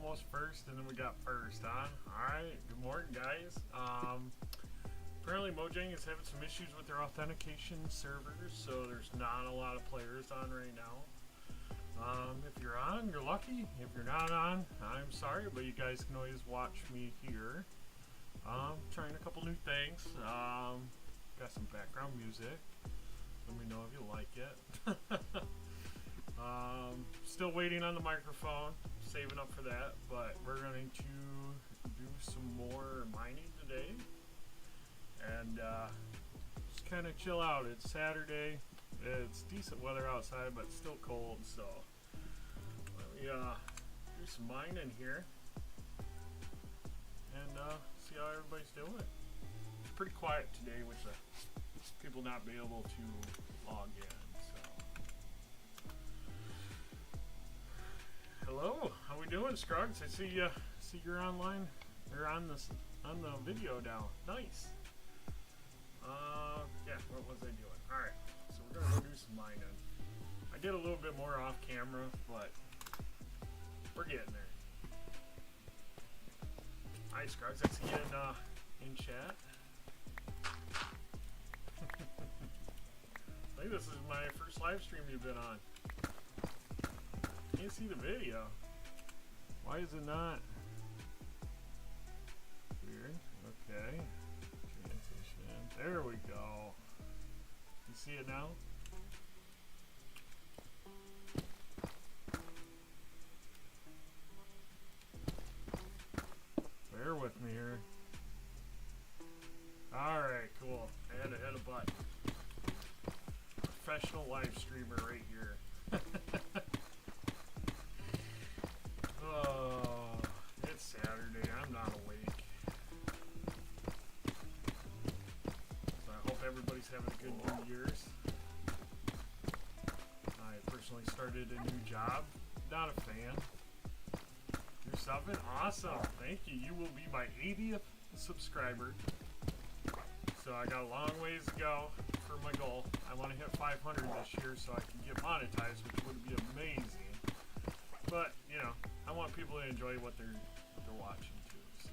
almost first, and then we got first, huh? Alright, good morning, guys. Apparently Mojang is having some issues with their authentication servers, so there's not a lot of players on right now. If you're on, you're lucky. If you're not on, I'm sorry, but you guys can always watch me here. Trying a couple new things. Got some background music. Let me know if you like it. Still waiting on the microphone, saving up for that, but we're going to do some more mining today and just kind of chill out. It's Saturday, it's decent weather outside, but still cold, so let me do some mining here and see how everybody's doing. It's pretty quiet today, which people not be able to log in. Hello, how we doing, Scruggs? I see you're online. You're on the video now. Nice. Yeah. What was I doing? All right. So we're gonna go do some mining. I did a little bit more off camera, but we're getting there. Hi, Scruggs. I see you in chat. I think this is my first live stream you've been on. Can't see the video. Why is it not? Weird. Okay. Transition. There we go. You see it now? Bear with me here. Alright, cool. I had to hit a button. Professional live streamer right here. Oh, it's Saturday. I'm not awake. So I hope everybody's having a good New Year's. I personally started a new job. Not a fan. You're subbing? Awesome. Thank you. You will be my 80th subscriber. So I got a long ways to go for my goal. I want to hit 500 this year so I can get monetized, which would be amazing. But, you know, I want people to enjoy what they're watching too, so.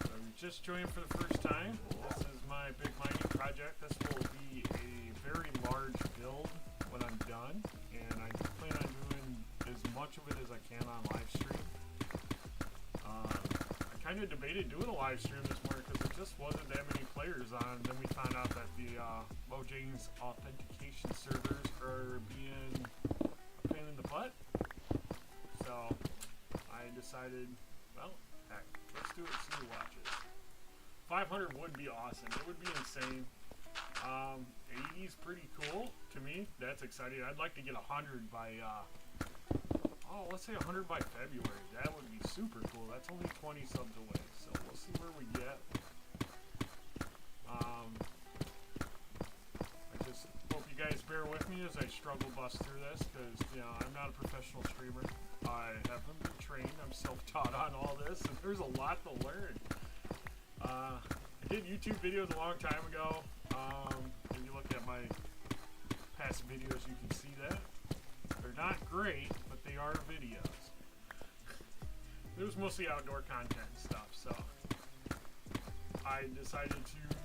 So if you just joined for the first time, this is my big mining project. This will be a very large build when I'm done, and I plan on doing as much of it as I can on live stream. I kind of debated doing a live stream this morning because there just wasn't that many players on. Then we found out that the Mojang's authentication servers are being a pain in the butt. So I decided, well, heck, let's do it and see who watches. 500 would be awesome. It would be insane. 80 is pretty cool to me. That's exciting. I'd like to get 100 by oh, let's say 100 by February. That would be super cool. That's only 20 subs away, so we'll see where we get. I just hope you guys bear with me as I struggle bust through this, because, you know, I'm not a professional streamer. I haven't been trained. I'm self-taught on all this, and there's a lot to learn. I did YouTube videos a long time ago. If you look at my past videos, you can see that. They're not great, but they are videos. It was mostly outdoor content and stuff, so I decided to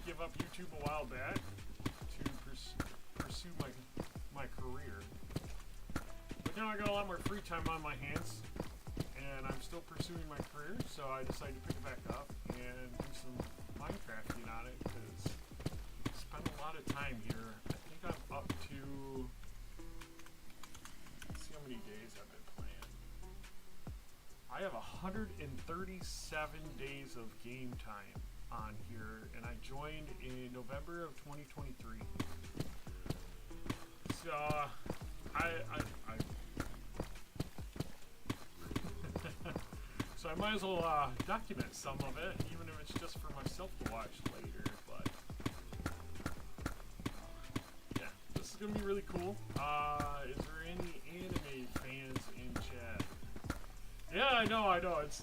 give up YouTube a while back to pursue my career. But now I got a lot more free time on my hands, and I'm still pursuing my career, so I decided to pick it back up and do some Minecrafting on it, because I spend a lot of time here. I think I'm up to... Let's see how many days I've been playing. I have 137 days of game time on here, and I joined in November of 2023. So so I might as well document some of it, even if it's just for myself to watch later. But yeah, this is gonna be really cool. Is there any anime fans in chat? Yeah, I know. It's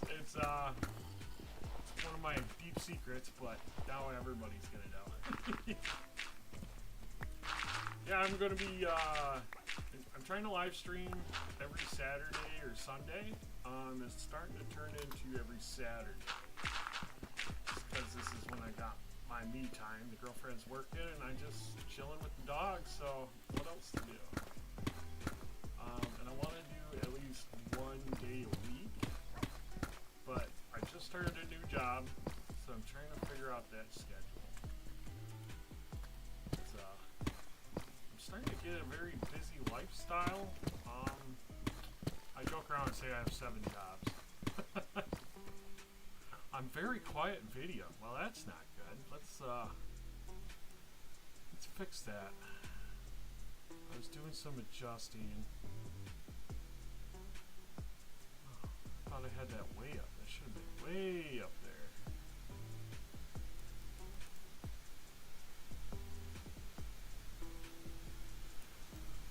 one of my deep secrets, but now everybody's gonna know. yeah, I'm going to be, I'm trying to live stream every Saturday or Sunday. It's starting to turn into every Saturday. Because this is when I got my me time. The girlfriend's working and I'm just chilling with the dog, so what else to do? And I want to do at least one day a week. But I just started a new job, so I'm trying to figure out that schedule. I'm starting to get a very busy lifestyle. I joke around and say I have 7 jobs. I'm very quiet in video. Well, that's not good. Let's fix that. I was doing some adjusting. Oh, I thought I had that way up. That should have been way up there.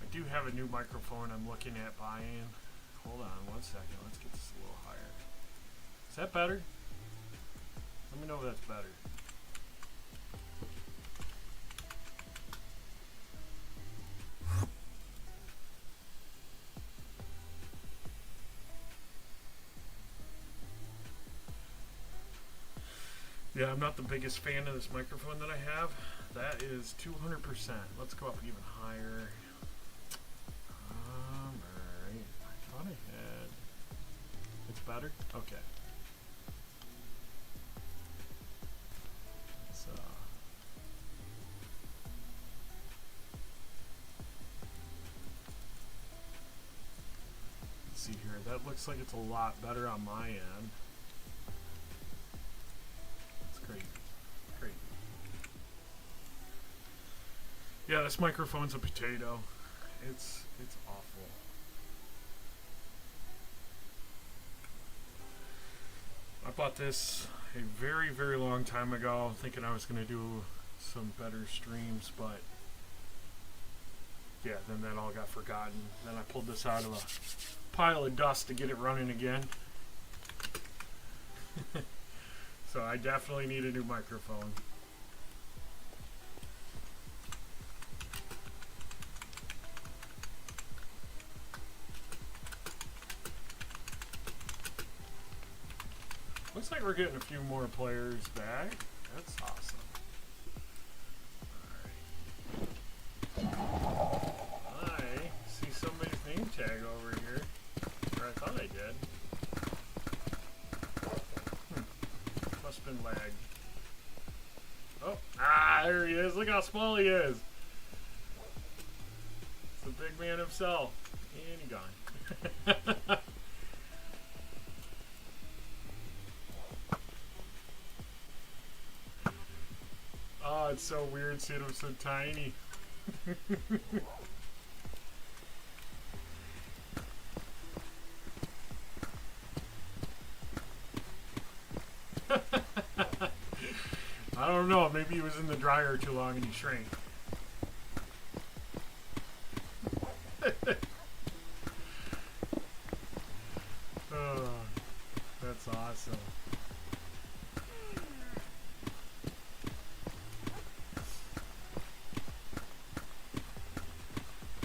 I do have a new microphone I'm looking at buying. Hold on one second. Let's get this a little higher. Is that better? Let me know if that's better. Yeah, I'm not the biggest fan of this microphone that I have. That is 200%. Let's go up even higher. Alright. I thought I had... It's better? Okay. Let's see here. That looks like it's a lot better on my end. Great. Great. Yeah, this microphone's a potato. It's awful. I bought this a very, very long time ago, thinking I was going to do some better streams, but yeah, then that all got forgotten. Then I pulled this out of a pile of dust to get it running again. So I definitely need a new microphone. Looks like we're getting a few more players back. That's awesome. Alright. I see somebody's name tag over here. Or I thought I did. Must have been lagged. Oh, there he is. Look how small he is. It's the big man himself. And he's gone. Oh, it's so weird seeing him so tiny. I don't know, maybe he was in the dryer too long and he shrank. Oh, that's awesome.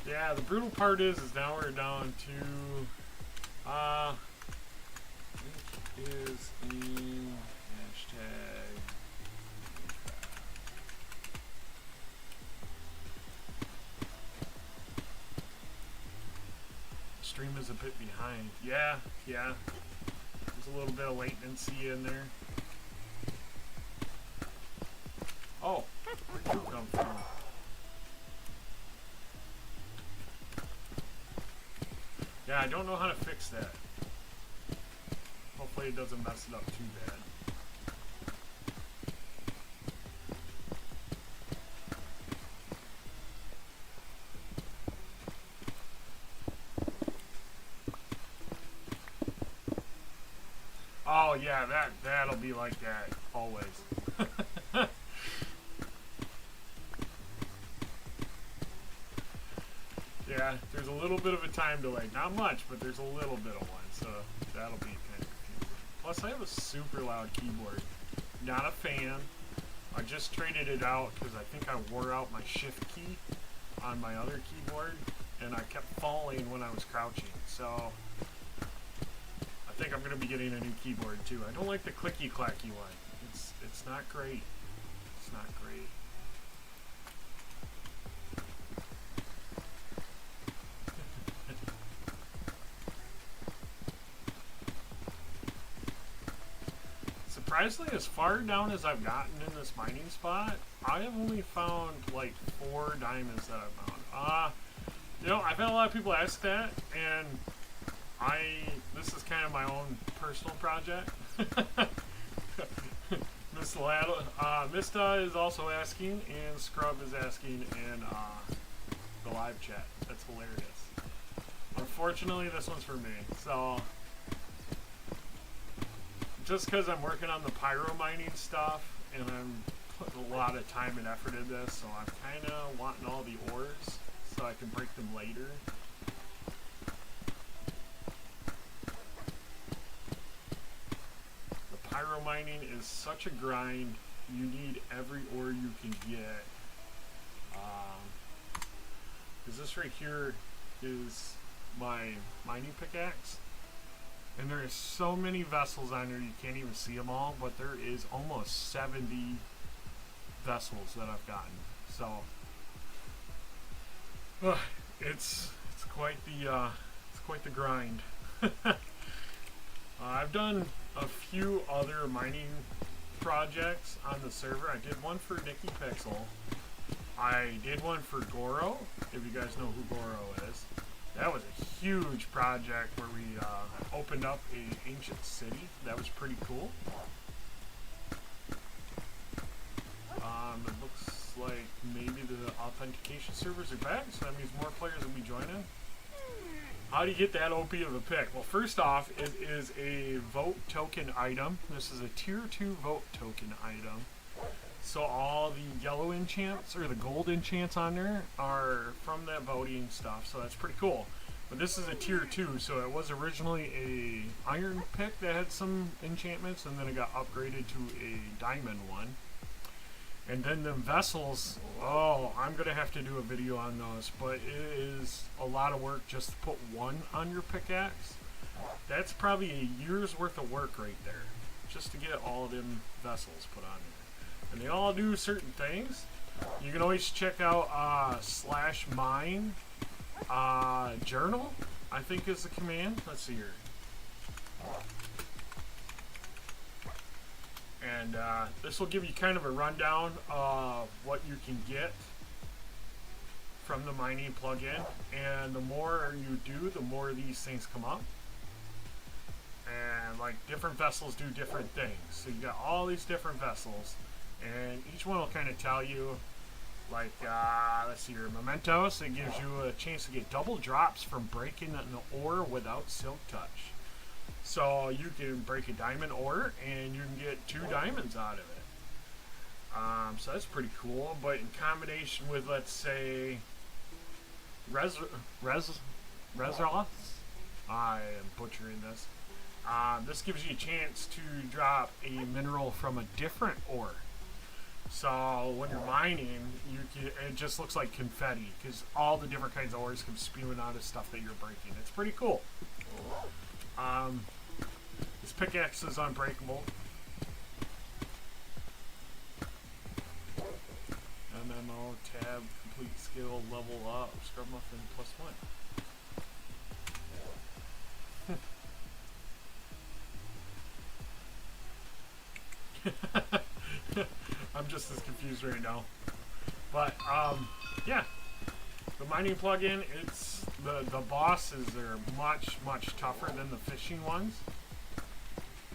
Yeah, the brutal part is now we're down to, which is in hashtag. Stream is a bit behind. Yeah. There's a little bit of latency in there. Oh, where'd you come from? Yeah, I don't know how to fix that. Hopefully it doesn't mess it up too bad. Oh yeah, that'll be like that always. Yeah, there's a little bit of a time delay. Not much, but there's a little bit of one, so that'll be kind of confusing. Plus, I have a super loud keyboard. Not a fan. I just traded it out because I think I wore out my shift key. on my other keyboard, and I kept falling when I was crouching. So I think I'm going to be getting a new keyboard too. I don't like the clicky clacky one. It's not great. It's not great. Surprisingly, as far down as I've gotten in this mining spot, I have only found like 4 diamonds that I've found. You know, I've had a lot of people ask that, and this is kind of my own personal project. Mista is also asking, and Scrub is asking in the live chat. That's hilarious. Unfortunately, this one's for me. So, just because I'm working on the pyro mining stuff, and I'm putting a lot of time and effort in this, so I'm kind of wanting all the ores so I can break them later. Pyro mining is such a grind. You need every ore you can get. Because this right here is my mining pickaxe. And there is so many vessels on there you can't even see them all, but there is almost 70 vessels that I've gotten. So it's quite the grind. I've done a few other mining projects on the server. I did one for Nicky Pixel. I did one for Goro, if you guys know who Goro is. That was a huge project where we opened up an ancient city. That was pretty cool. It looks like maybe the authentication servers are back, so that means more players will be joining. How do you get that OP of a pick? Well, first off, it is a vote token item. This is a tier 2 vote token item. So all the yellow enchants, or the gold enchants on there, are from that voting stuff. So that's pretty cool. But this is a tier 2, so it was originally a iron pick that had some enchantments, and then it got upgraded to a diamond one. And then the vessels, oh, I'm going to have to do a video on those, but it is a lot of work just to put one on your pickaxe. That's probably a year's worth of work right there, just to get all of them vessels put on there. And they all do certain things. You can always check out /mine journal, I think is the command. Let's see here. And this will give you kind of a rundown of what you can get from the mining plugin. And the more you do, the more these things come up. And like different vessels do different things. So you got all these different vessels, and each one will kind of tell you, like, let's see here, mementos. It gives you a chance to get double drops from breaking an ore without silk touch. So you can break a diamond ore and you can get 2 diamonds out of it. So that's pretty cool. But in combination with, let's say, Rezoth, I am butchering this. This gives you a chance to drop a mineral from a different ore. So when you're mining, it just looks like confetti because all the different kinds of ores come spewing out of stuff that you're breaking. It's pretty cool. This pickaxe is unbreakable. MMO tab complete skill level up. Scrub muffin +1. I'm just as confused right now. But yeah. The mining plugin, it's the bosses are much tougher than the fishing ones.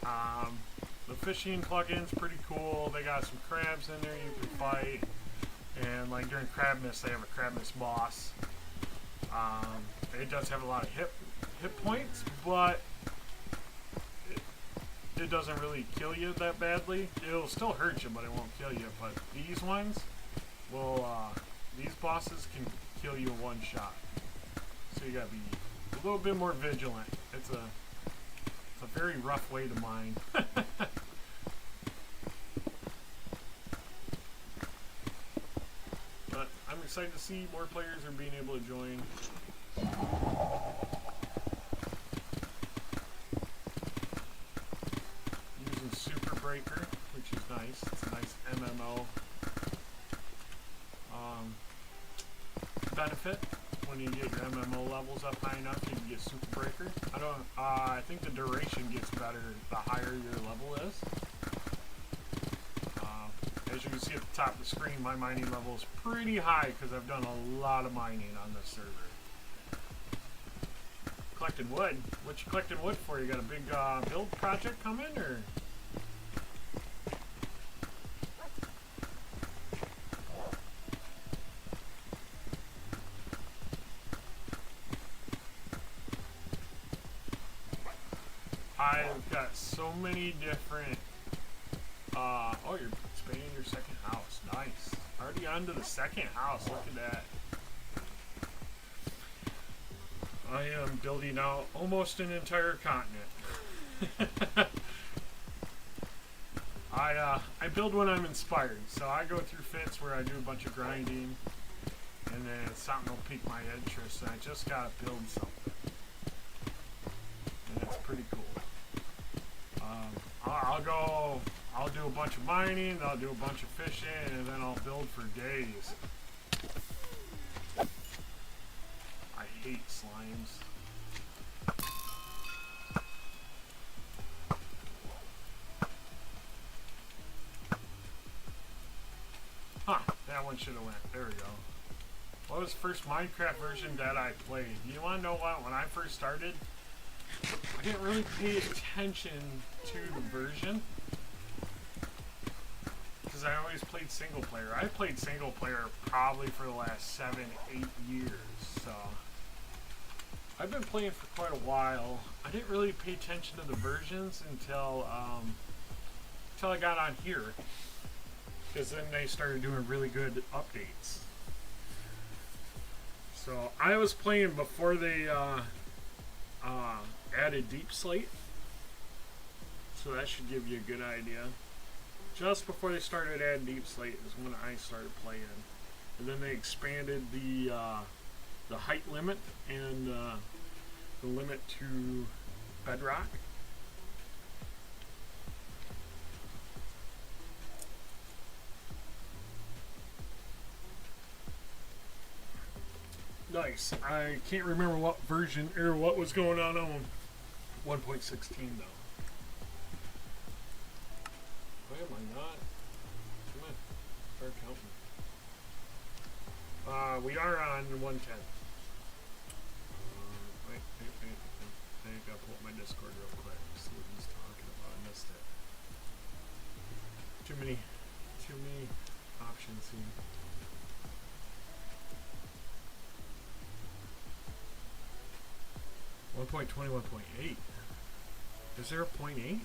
The fishing plugin's pretty cool. They got some crabs in there you can fight, and like during Crabmas, they have a Crabmas boss. It does have a lot of hit points, but it doesn't really kill you that badly. It'll still hurt you, but it won't kill you. But these ones will, these bosses can kill you in one shot. So you gotta be a little bit more vigilant. It's a very rough way to mine. But I'm excited to see more players are being able to join. Using Super Breaker, which is nice. It's a nice MMO benefit. When you get your MMO levels up high enough, you can get Super Breaker. I think the duration gets better the higher your level is. As you can see at the top of the screen, my mining level is pretty high because I've done a lot of mining on this server. Collecting wood. What you collecting wood for? You got a big build project coming, or? I've got so many different. Oh, you're expanding your second house. Nice. Already on to the second house. Look at that. I am building out almost an entire continent. I build when I'm inspired. So I go through fits where I do a bunch of grinding, and then something will pique my interest, and I just gotta build something. And it's pretty cool. I'll do a bunch of mining, I'll do a bunch of fishing, and then I'll build for days. I hate slimes. Huh, that one should have went. There we go. What was the first Minecraft version that I played? You want to know what? When I first started, I didn't really pay attention to the version because I always played single player. I played single player probably for the last 7, 8 years, so I've been playing for quite a while. I didn't really pay attention to the versions until I got on here, because then they started doing really good updates. So I was playing before they added Deep Slate, so that should give you a good idea. Just before they started adding Deep Slate is when I started playing, and then they expanded the height limit and the limit to Bedrock. Nice. I can't remember what version or what was going on 1.16 though. Why am I not? Come on, start counting. We are on 110. Wait. I gotta pull up my Discord real quick. See what he's talking about. I missed it. Too many options here. 1.20, 1.8. Is there a 0.8?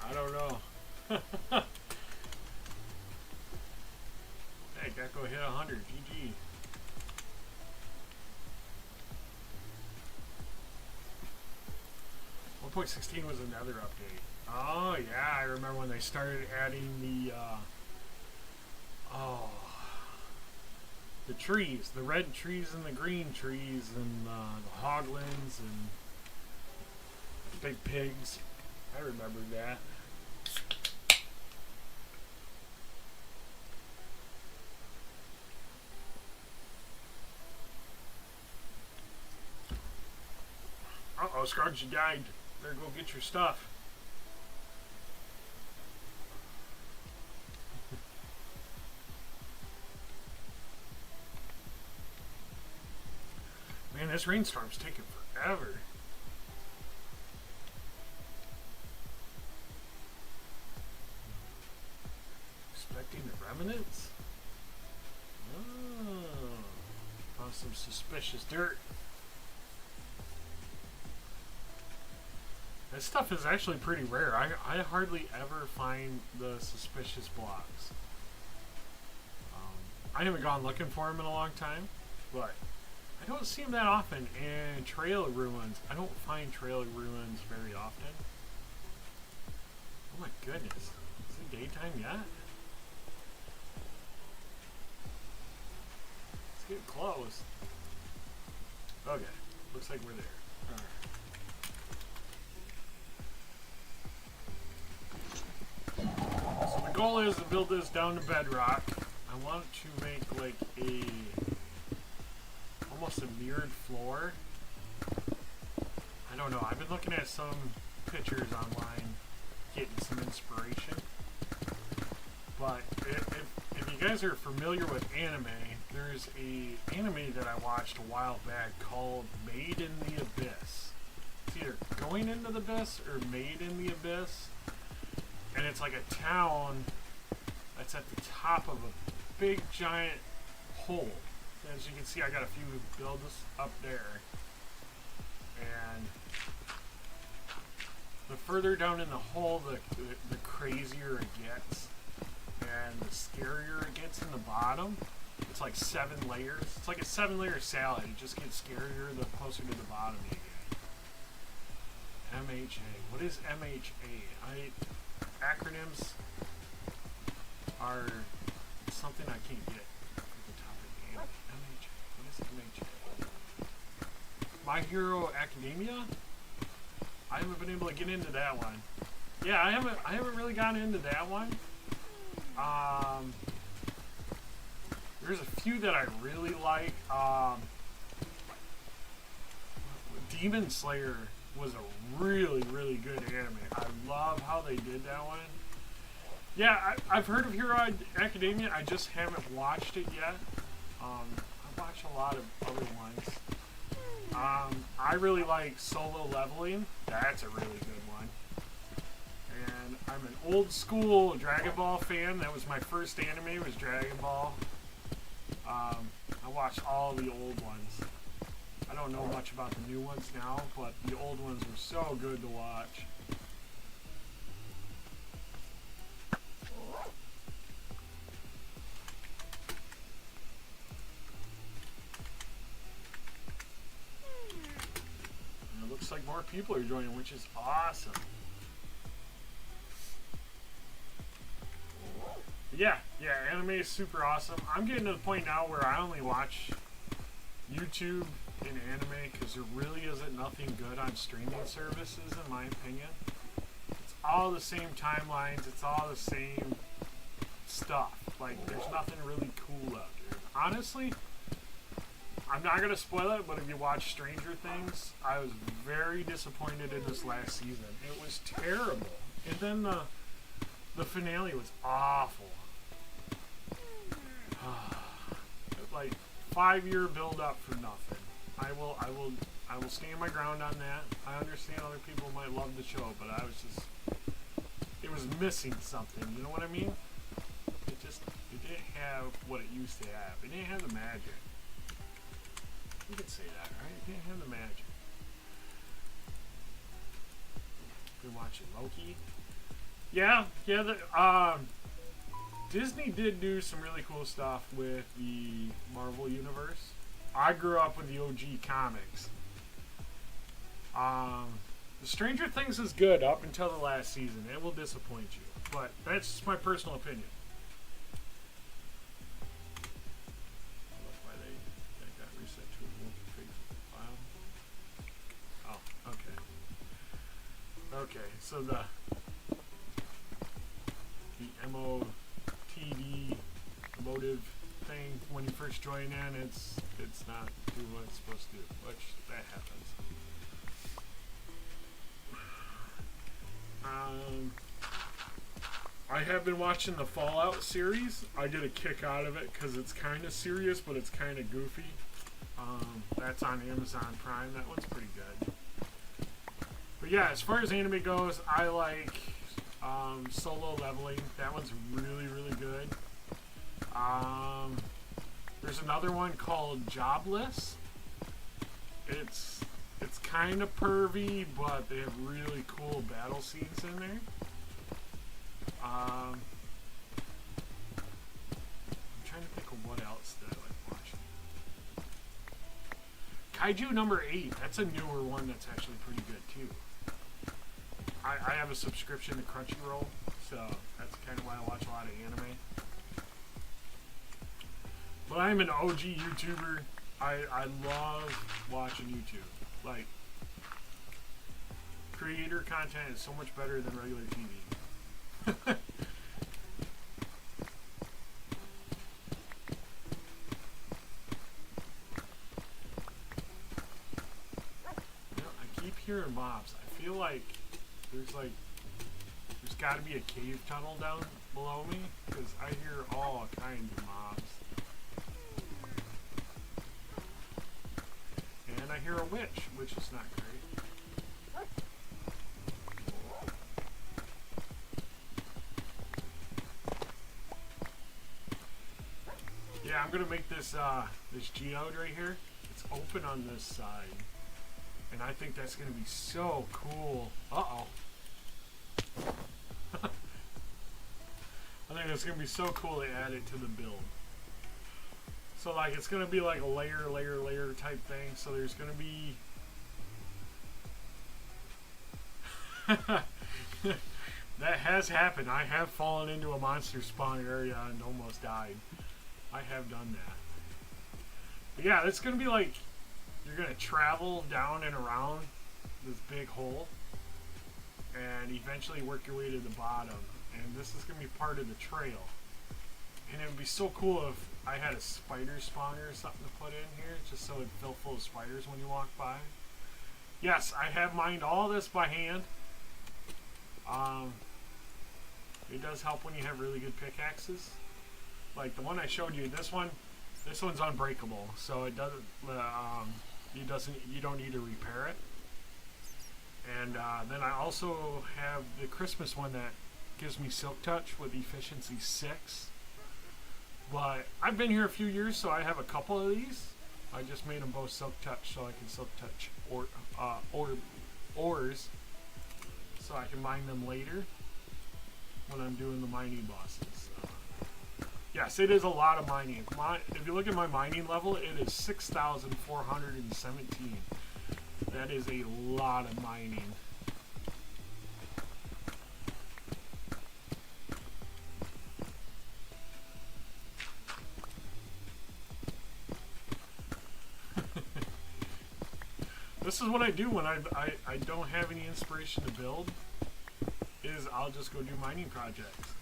I don't know. Hey, Gecko hit 100. GG. .16 was another update. Oh yeah, I remember when they started adding the the trees, the red trees and the green trees, and the hoglins and big pigs. I remember that. Uh-oh, Scarge, you died. Better go get your stuff. Man, this rainstorm's taking forever. Expecting the remnants? Oh, found some suspicious dirt. This stuff is actually pretty rare. I hardly ever find the suspicious blocks. I haven't gone looking for them in a long time, but I don't see them that often. And trail ruins, I don't find trail ruins very often. Oh my goodness. Is it daytime yet? It's getting close. Okay, looks like we're there. Alright. So the goal is to build this down to bedrock. I want to make like almost a mirrored floor. I don't know, I've been looking at some pictures online, getting some inspiration. But if you guys are familiar with anime, there's a anime that I watched a while back called Made in the Abyss. It's either Going into the Abyss or Made in the Abyss. And it's like a town that's at the top of a big giant hole. As you can see, I got a few builds up there. And the further down in the hole, the crazier it gets. And the scarier it gets in the bottom. It's like 7 layers. It's like a 7-layer salad. It just gets scarier the closer to the bottom you get. MHA. What is MHA? Acronyms are something I can't get at the top of the game. MHA. What is MHA? My Hero Academia? I haven't been able to get into that one. Yeah, I haven't really gotten into that one. There's a few that I really like. Demon Slayer was a really, really good anime. I love how they did that one. Yeah, I've heard of Hero Academia. I just haven't watched it yet. I've watched a lot of other ones. I really like Solo Leveling. That's a really good one. And I'm an old school Dragon Ball fan. That was my first anime, was Dragon Ball. I watched all the old ones. I don't know much about the new ones now, but the old ones were so good to watch. And it looks like more people are joining, which is awesome. Yeah, anime is super awesome. I'm getting to the point now where I only watch YouTube and anime because there really isn't nothing good on streaming services, in my opinion. It's all the same timelines. It's all the same stuff. Like, there's nothing really cool out there. Honestly, I'm not going to spoil it, but if you watch Stranger Things, I was very disappointed in this last season. It was terrible. And then the finale was awful. Like 5-year build up for nothing. I will stand my ground on that. I understand other people might love the show, but it was missing something. You know what I mean? It didn't have what it used to have. It didn't have the magic. You could say that, right? It didn't have the magic. Been watching Loki. Yeah. Disney did do some really cool stuff with the Marvel Universe. I grew up with the OG comics. The Stranger Things is good up until the last season. It will disappoint you, but that's just my personal opinion. That's why they got reset to a file. Oh, okay. Okay, so the MOTD emotive thing when you first join in, it's not doing what it's supposed to do, which that happens. I have been watching the Fallout series. I get a kick out of it because it's kind of serious, but it's kind of goofy. That's on Amazon Prime. That one's pretty good. But yeah, as far as anime goes, I like Solo Leveling. That one's really, really good. There's another one called Jobless. It's kind of pervy, but they have really cool battle scenes in there. I'm trying to think of what else that I like watching. Kaiju number 8. That's a newer one that's actually pretty good too. I have a subscription to Crunchyroll, so that's kind of why I watch a lot of anime. But I'm an OG YouTuber. I love watching YouTube. Like, creator content is so much better than regular TV. I keep hearing mobs. I feel like there's got to be a cave tunnel down below me because I hear all kinds of mobs. And I hear a witch, which is not great. Yeah, I'm gonna make this this geode right here. It's open on this side, and I think that's gonna be so cool. Uh-oh. I think it's gonna be so cool to add it to the build. So like it's gonna be like a layer type thing. So there's gonna be that has happened. I have fallen into a monster spawn area and almost died. I have done that. But yeah, it's gonna be like you're gonna travel down and around this big hole and eventually work your way to the bottom. And this is gonna be part of the trail. And it would be so cool if I had a spider spawner or something to put in here, just so it'd fill full of spiders when you walk by. Yes, I have mined all this by hand. It does help when you have really good pickaxes. Like the one I showed you, this one's unbreakable, so it doesn't. You don't need to repair it. And then I also have the Christmas one that gives me Silk Touch with efficiency 6. But I've been here a few years, so I have a couple of these. I just made them both Silk Touch so I can Silk Touch ores, so I can mine them later when I'm doing the mining bosses. Yes, it is a lot of mining. If you look at my mining level, it is 6,417. That is a lot of mining. This is what I do when I don't have any inspiration to build, is I'll just go do mining projects.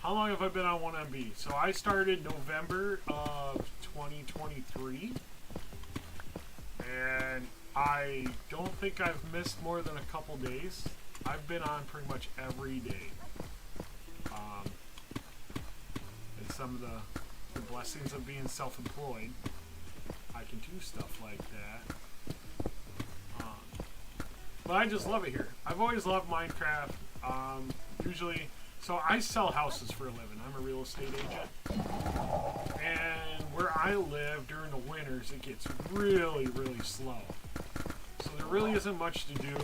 How long have I been on 1MB? So I started November of 2023, and I don't think I've missed more than a couple days. I've been on pretty much every day. And some of the blessings of being self-employed, I can do stuff like that. But I just love it here. I've always loved Minecraft. Usually, so I sell houses for a living. I'm a real estate agent. And where I live during the winters, it gets really, really slow. So there really isn't much to do.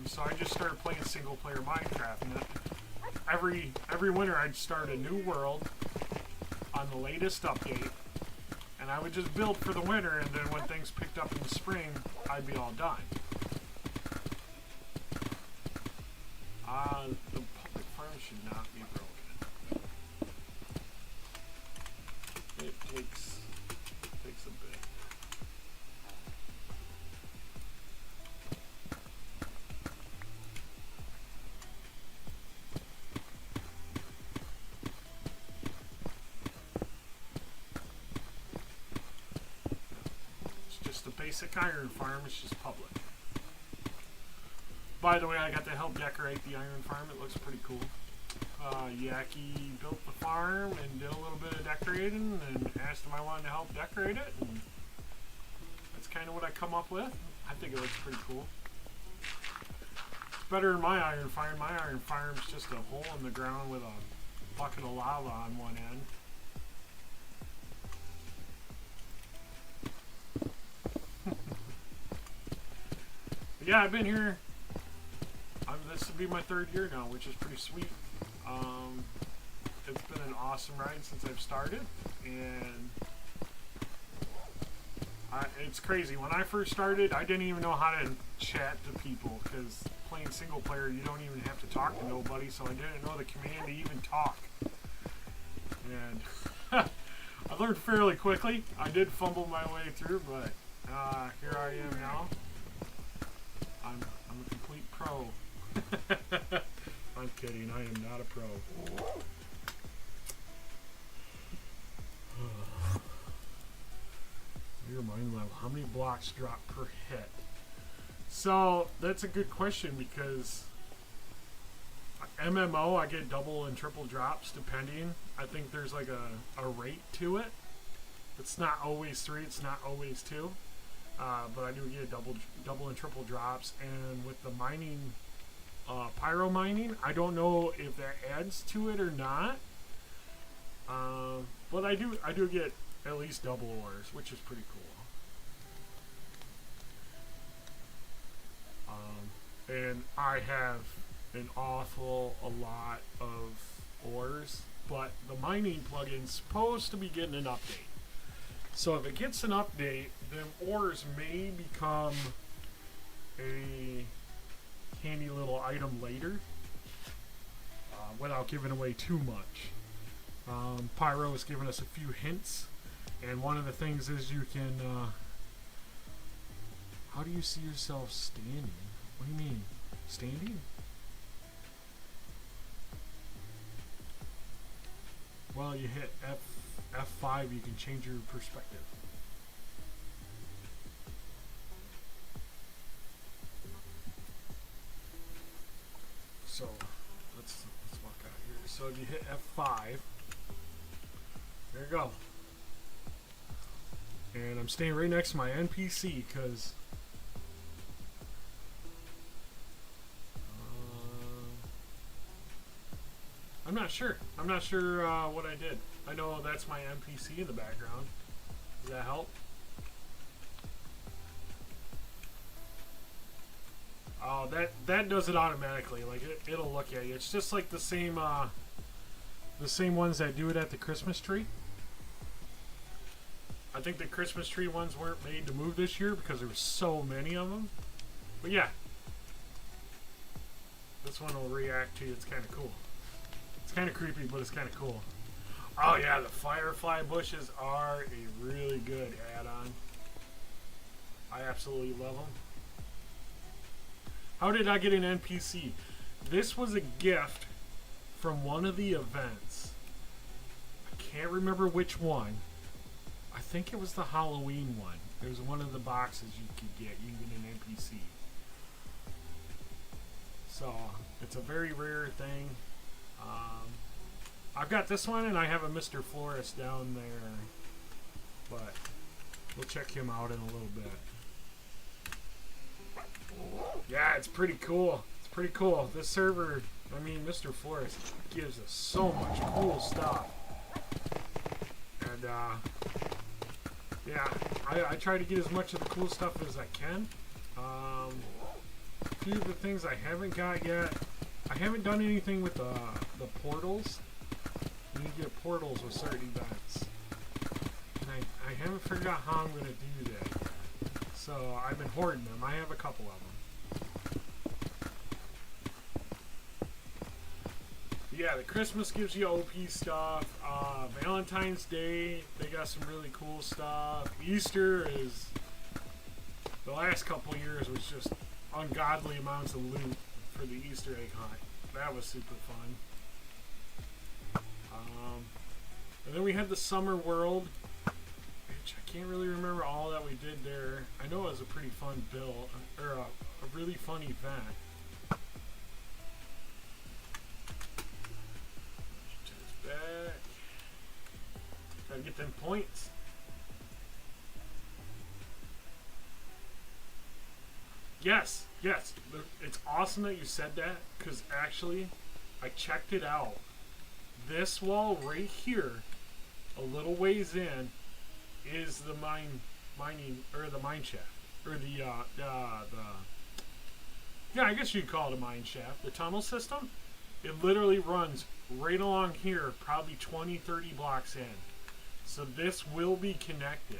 So I just started playing single player Minecraft. And every winter I'd start a new world on the latest update. And I would just build for the winter, and then when things picked up in the spring, I'd be all done. The public farm should not be broken. It takes a bit. It's just a basic iron farm, it's just public. By the way, I got to help decorate the iron farm. It looks pretty cool. Yaki built the farm and did a little bit of decorating and asked if I wanted to help decorate it. And that's kind of what I come up with. I think it looks pretty cool. It's better than my iron farm. My iron farm's just a hole in the ground with a bucket of lava on one end. But yeah, I've been here. This will be my 3rd year now, which is pretty sweet. It's been an awesome ride since I've started, and it's crazy. When I first started, I didn't even know how to chat to people, because playing single player, you don't even have to talk to nobody, so I didn't know the command to even talk. And I learned fairly quickly. I did fumble my way through, but here I am now. I'm a complete pro. I'm kidding. I am not a pro. Your mind level. How many blocks drop per hit? So that's a good question, because MMO I get double and triple drops depending. I think there's like a rate to it. It's not always 3. It's not always 2. But I do get double and triple drops. And with the mining, pyro mining, I don't know if that adds to it or not. But I do get at least double ores, which is pretty cool. And I have an awful lot of ores, but the mining plugin's supposed to be getting an update. So if it gets an update, then ores may become a handy little item later, without giving away too much. Pyro has given us a few hints, and one of the things is you can, how do you see yourself standing? What do you mean? Standing? Well, you hit F5, you can change your perspective. So let's walk out here. So if you hit F5, there you go. And I'm staying right next to my NPC because I'm not sure. I'm not sure what I did. I know that's my NPC in the background. Does that help? Oh, that does it automatically. Like it'll look at you. It's just like the same ones that do it at the Christmas tree. I think the Christmas tree ones weren't made to move this year because there were so many of them. But yeah, this one will react to you. It's kind of cool. It's kind of creepy, but it's kind of cool. Oh yeah, the firefly bushes are a really good add-on. I absolutely love them. How did I get an NPC? This was a gift from one of the events. I can't remember which one. I think it was the Halloween one. It was one of the boxes you could get. You can get an NPC. So, it's a very rare thing. I've got this one, and I have a Mr. Florist down there. But we'll check him out in a little bit. Yeah, it's pretty cool. It's pretty cool. This server, I mean, Mr. Florist gives us so much cool stuff. And, yeah, I try to get as much of the cool stuff as I can. A few of the things I haven't got yet. I haven't done anything with the portals. You need to get portals with certain events. And I haven't figured out how I'm going to do that. So I've been hoarding them. I have a couple of them. Yeah, the Christmas gives you OP stuff. Valentine's Day, they got some really cool stuff. Easter is, the last couple of years was just ungodly amounts of loot for the Easter egg hunt. That was super fun. And then we had the Summer World, which I can't really remember all that we did there. I know it was a pretty fun build, or a really fun event. Back. Gotta get them points. Yes, yes. It's awesome that you said that, because actually, I checked it out. This wall right here, a little ways in, is the mine shaft, or yeah, I guess you'd call it a mine shaft. The tunnel system, it literally runs right along here, probably 20-30 blocks in. So this will be connected.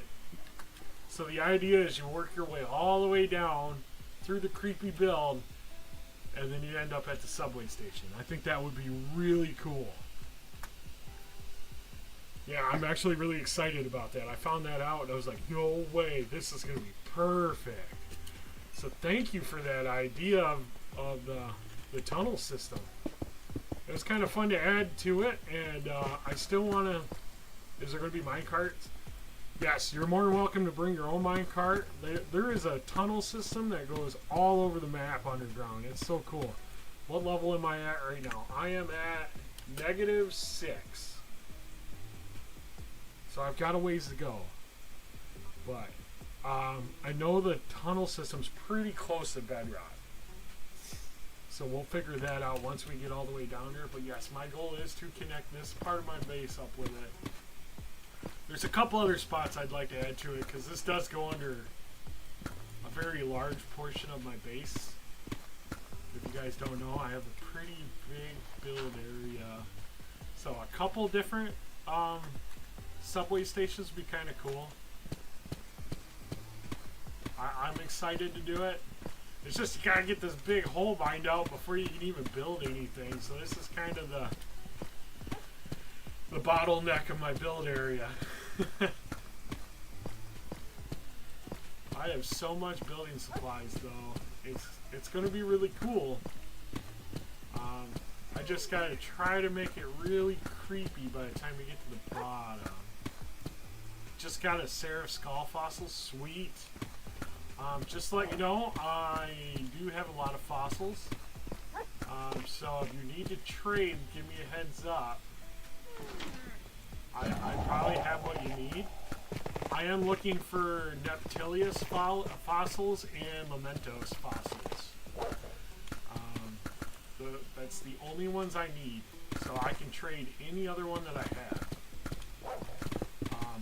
So the idea is you work your way all the way down through the creepy build, and then you end up at the subway station. I think that would be really cool. Yeah, I'm actually really excited about that. I found that out and I was like, no way, this is going to be perfect. So thank you for that idea of the tunnel system. It was kind of fun to add to it, and I still want to... Is there going to be minecarts? Yes, you're more than welcome to bring your own minecart. There is a tunnel system that goes all over the map underground. It's so cool. What level am I at right now? I am at -6. So I've got a ways to go. But I know the tunnel system's pretty close to Bedrock. So we'll figure that out once we get all the way down there. But yes, my goal is to connect this part of my base up with it. There's a couple other spots I'd like to add to it, because this does go under a very large portion of my base. If you guys don't know, I have a pretty big build area. So a couple different subway stations would be kind of cool. I'm excited to do it. It's just you gotta get this big hole mined out before you can even build anything. So this is kind of the bottleneck of my build area. I have so much building supplies though. It's gonna be really cool. I just gotta try to make it really creepy by the time we get to the bottom. Just got a Seraph skull fossil, sweet. Just to let you know, I do have a lot of fossils. So if you need to trade, give me a heads up. I probably have what you need. I am looking for Neptilius fossils and Mementos fossils. That's the only ones I need. So I can trade any other one that I have.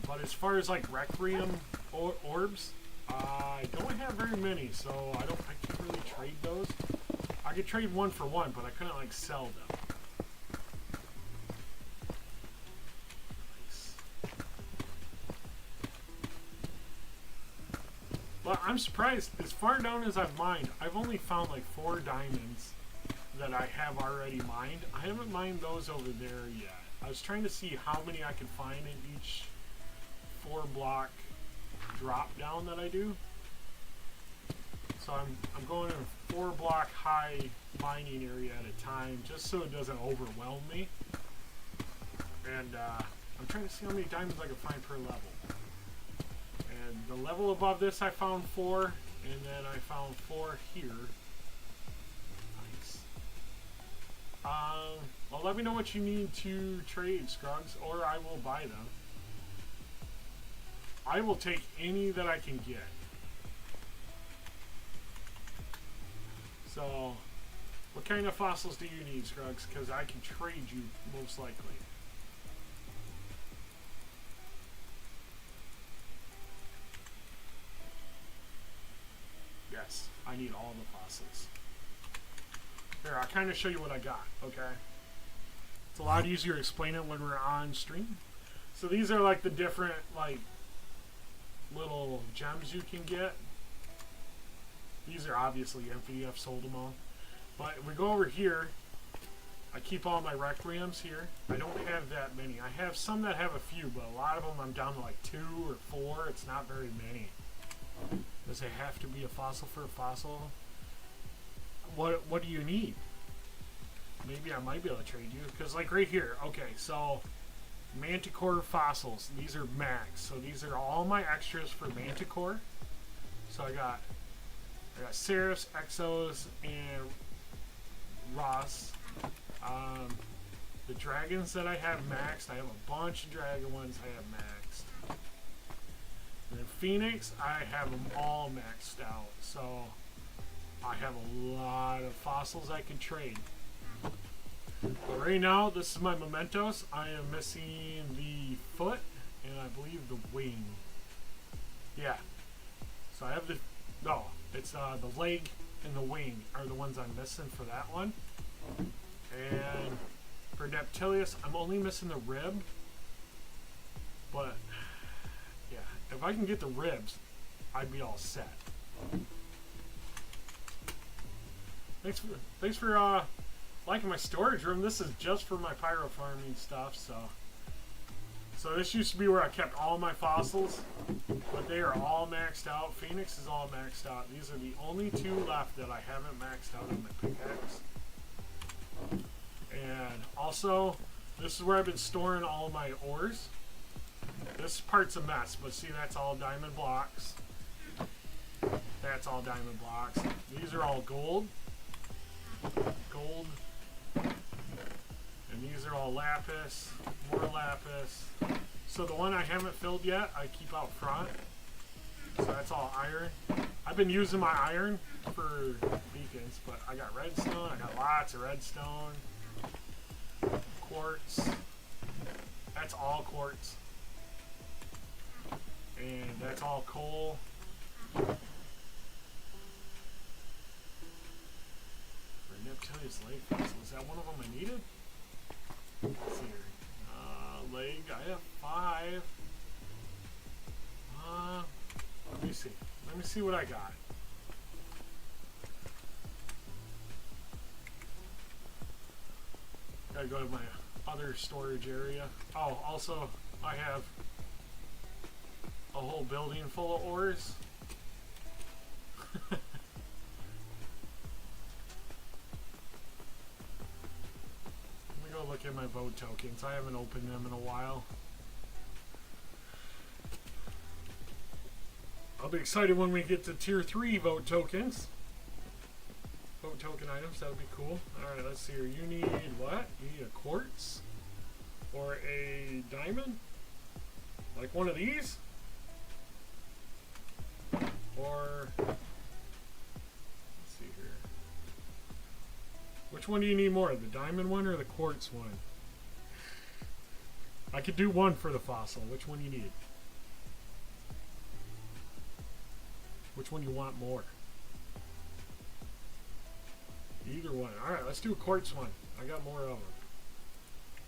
But as far as like Requiem orbs, I don't have very many, so I can't really trade those. I could trade one for one, but I couldn't like sell them. Nice. But I'm surprised, as far down as I've mined, I've only found like 4 diamonds that I have already mined. I haven't mined those over there yet. I was trying to see how many I could find in each 4-block drop down that I do. So I'm going in a 4-block high mining area at a time, just so it doesn't overwhelm me. And I'm trying to see how many diamonds I can find per level. And the level above this I found 4, and then I found 4 here. Nice. Well, let me know what you need to trade, Scruggs, or I will buy them. I will take any that I can get. So, what kind of fossils do you need, Scruggs? Because I can trade you, most likely. Yes, I need all the fossils. Here, I'll kind of show you what I got, okay? It's a lot easier to explain it when we're on stream. So these are like the different, like, little gems you can get. These are obviously empty, I've sold them all. But if we go over here, I keep all my Requiems here. I don't have that many. I have some that have a few, but a lot of them I'm down to like 2 or 4. It's not very many. Does it have to be a fossil for a fossil? What do you need? Maybe I might be able to trade you. Because like right here, okay, so Manticore fossils. These are max. So these are all my extras for Manticore. So I got Ceres, Exos, and Ross. The dragons that I have maxed, I have a bunch of dragon ones I have maxed. And then Phoenix, I have them all maxed out. So I have a lot of fossils I can trade. But right now, this is my mementos. I am missing the foot and I believe the wing. Yeah. So I have the... No, it's the leg and the wing are the ones I'm missing for that one. And for Neptilius, I'm only missing the rib. But, yeah, if I can get the ribs, I'd be all set. Thanks for liking my storage room. This is just for my pyro farming stuff, so this used to be where I kept all my fossils, but they are all maxed out. Phoenix is all maxed out. These are the only two left that I haven't maxed out on my pickaxe. And also, this is where I've been storing all my ores. This part's a mess, but see, that's all diamond blocks. That's all diamond blocks. These are all gold. Gold. And these are all lapis. More lapis. So the one I haven't filled yet, I keep out front. So that's all iron. I've been using my iron for beacons, but I got redstone. I got lots of redstone. Quartz. That's all quartz. And that's all coal. For Neptunius leg fossil, is that one of them I needed? Let's see here. Leg, I have 5. Let me see. Let me see what I got. Gotta go to my other storage area. Oh, also, I have a whole building full of ores. Let me go look at my vote tokens. I haven't opened them in a while. I'll be excited when we get to tier 3 vote tokens. Vote token items, that'll be cool. Alright, let's see here. You need what? You need a quartz? Or a diamond? Like one of these? Or, let's see here. Which one do you need more? The diamond one or the quartz one? I could do one for the fossil. Which one do you need? Which one you want more? Either one. Alright, let's do a quartz one. I got more of them.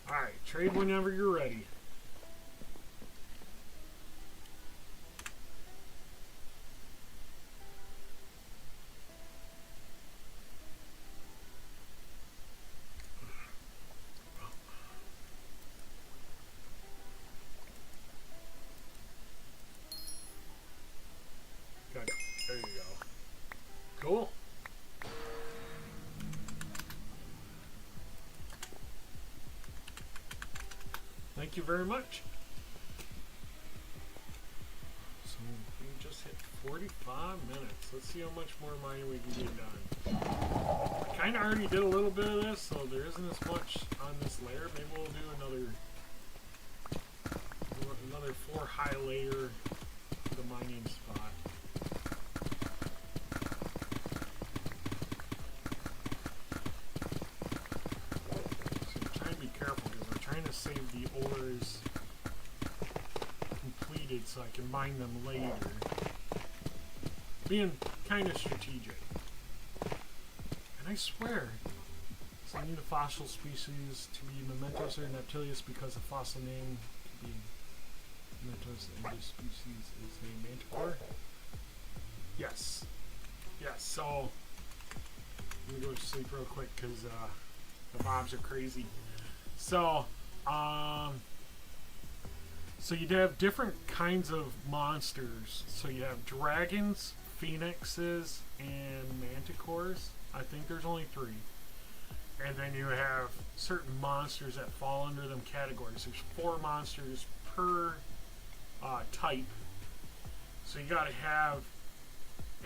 Alright, trade whenever you're ready. Good. There you go. Cool. Thank you very much. So we just hit 45 minutes. Let's see how much more mining we can get done. I kind of already did a little bit of this, so there isn't as much on this layer. Maybe we'll do another 4 high layer to the mining spot. To save the ores completed so I can mine them later. Being kind of strategic. And I swear, so I need a fossil species to be Mementos or Neptilius because a fossil name could be Mementos and this species is a Manticore. Yes. Yes, so let me go to sleep real quick because the mobs are crazy. So so you'd have different kinds of monsters. So you have dragons, phoenixes, and manticores. I think there's only 3. And then you have certain monsters that fall under them categories. There's 4 monsters per type. So you gotta have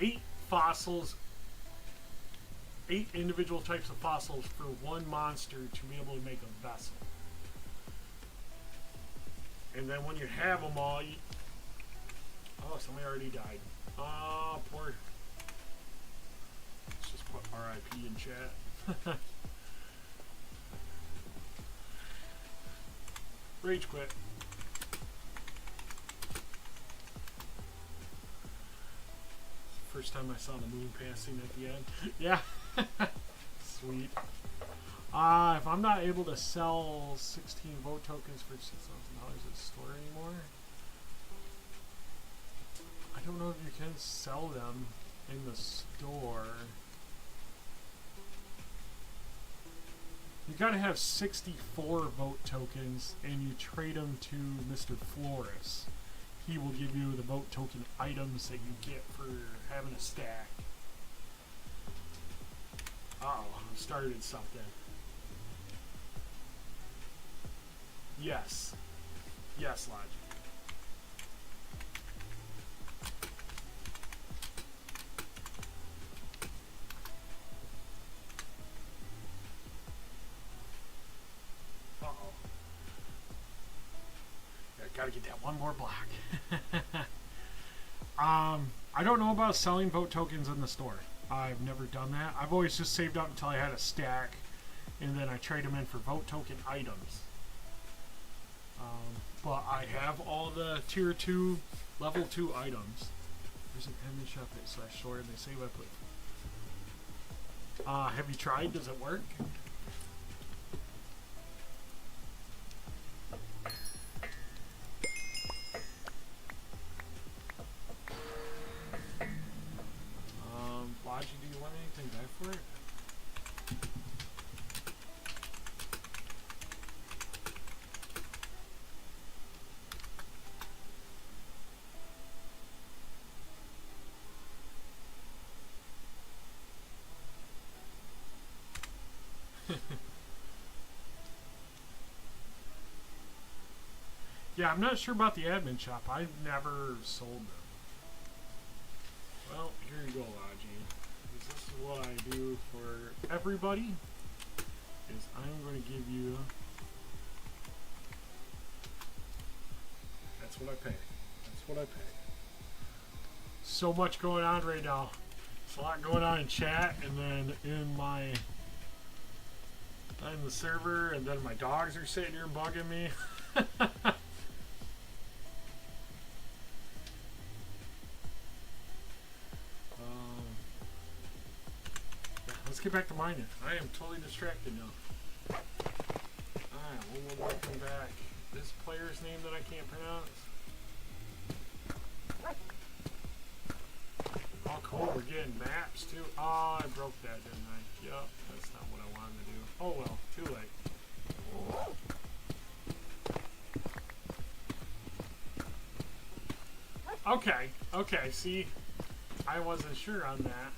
8 fossils, 8 individual types of fossils for one monster to be able to make a vessel. And then when you have them all, oh, somebody already died. Oh, poor. Let's just put RIP in chat. Rage quit. First time I saw the moon passing at the end. Yeah. Sweet. If I'm not able to sell 16 vote tokens for $6,000 at the store anymore, I don't know if you can sell them in the store. You gotta have 64 vote tokens, and you trade them to Mr. Flores. He will give you the vote token items that you get for having a stack. Oh, I started something. Yes. Yes, Logic. Uh-oh. Yeah, gotta get that one more block. I don't know about selling vote tokens in the store. I've never done that. I've always just saved up until I had a stack, and then I trade them in for vote token items. But I have all the tier 2, level 2 items. There's an admin shop / store, and they save I put. Have you tried? Does it work? Logi, do you want anything back for it? Yeah, I'm not sure about the admin shop. I've never sold them. Well, here you go, Logi. This is what I do for everybody. Is I'm going to give you. That's what I pay. That's what I pay. So much going on right now. There's a lot going on in chat, and then in the server, and then my dogs are sitting here bugging me. Let's get back to mining. I am totally distracted now. Alright, we're welcome back. This player's name that I can't pronounce. Oh, cool. We're getting maps too. Oh, I broke that, didn't I? Yup, that's not what I wanted to do. Oh well, too late. Okay, okay, see, I wasn't sure on that.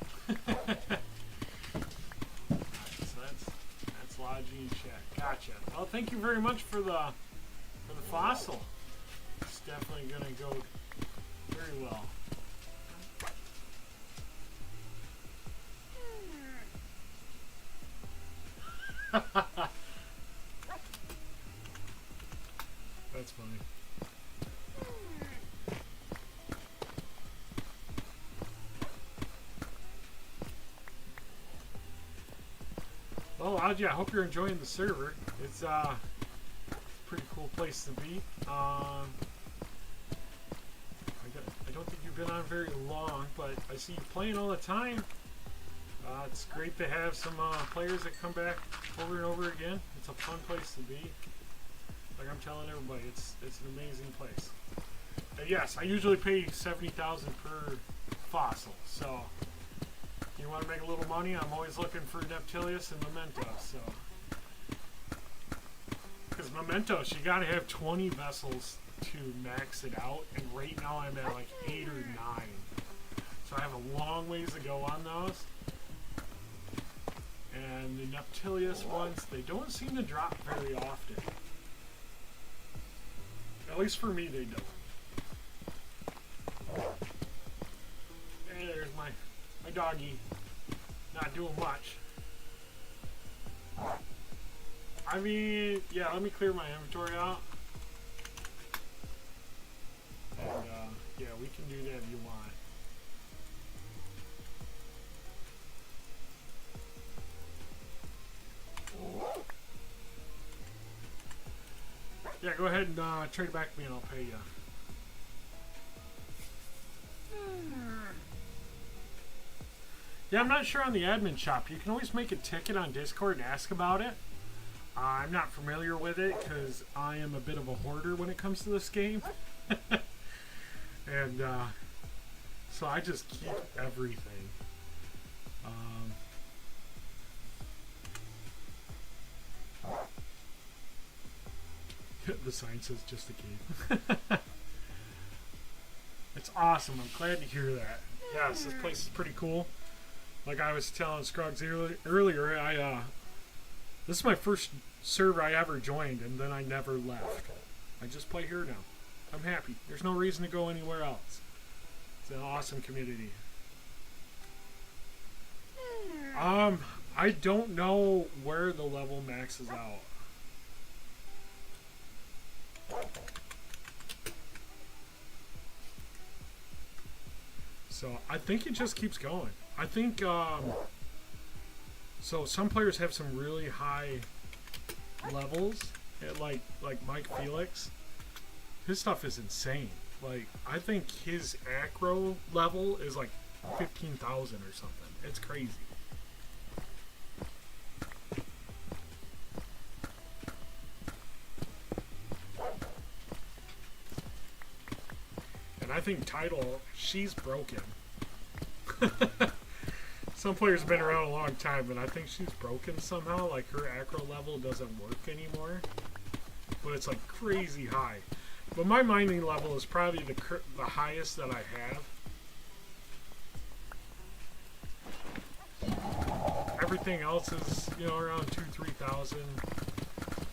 That's Logi and chat. Gotcha. Well, thank you very much for the fossil. It's definitely gonna go very well. That's funny. Well, Aji, I hope you're enjoying the server. It's a pretty cool place to be. I don't think you've been on very long, but I see you playing all the time. It's great to have some players that come back over and over again. It's a fun place to be. Like I'm telling everybody, it's an amazing place. Yes, I usually pay $70,000 per fossil, so you want to make a little money, I'm always looking for Neptilius and Mementos. So, because Mementos, you got to have 20 vessels to max it out, and right now I'm at like 8 or 9. So I have a long ways to go on those. And the Neptilius ones, they don't seem to drop very often. At least for me, they don't. And there's my doggy. Not doing much. I mean, yeah, let me clear my inventory out. And, yeah, we can do that if you want. Yeah, go ahead and trade it back to me and I'll pay you. Yeah, I'm not sure on the admin shop. You can always make a ticket on Discord and ask about it. I'm not familiar with it because I am a bit of a hoarder when it comes to this game. And so So I just keep everything. The sign says just a cave. It's awesome. I'm glad to hear that. Yes, this place is pretty cool. Like I was telling Scruggs earlier, this is my first server I ever joined, and then I never left. I just play here now. I'm happy. There's no reason to go anywhere else. It's an awesome community. I don't know where the level maxes out. So I think it just keeps going. I think so some players have some really high levels, like Mike Felix. His stuff is insane. Like I think his acro level is like 15,000 or something. It's crazy. And I think Tidal, she's broken. Some players have been around a long time, but I think she's broken somehow. Like her acro level doesn't work anymore, but it's like crazy high. But my mining level is probably the highest that I have. Everything else is, you know, around 2,000-3,000.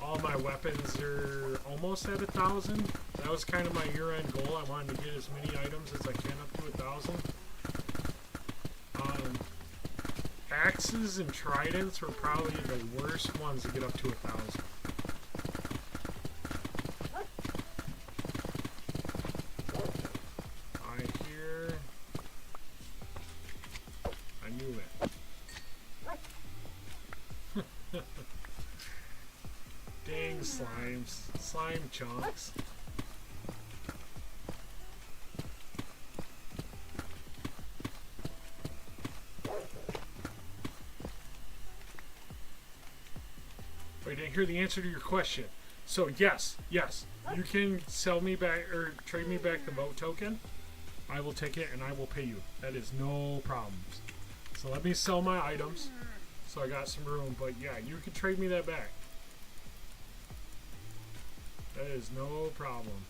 All my weapons are almost at 1,000. That was kind of my year-end goal. I wanted to get as many items as I can up to 1,000. Axes and tridents were probably the worst ones to get up to 1,000. I knew it. Dang slimes. Slime chunks. I didn't hear the answer to your question. So yes, you can sell me back or trade me back the vote token. I will take it and I will pay you. That is no problems. So let me sell my items so I got some room. But yeah, you can trade me that back. That is no problem.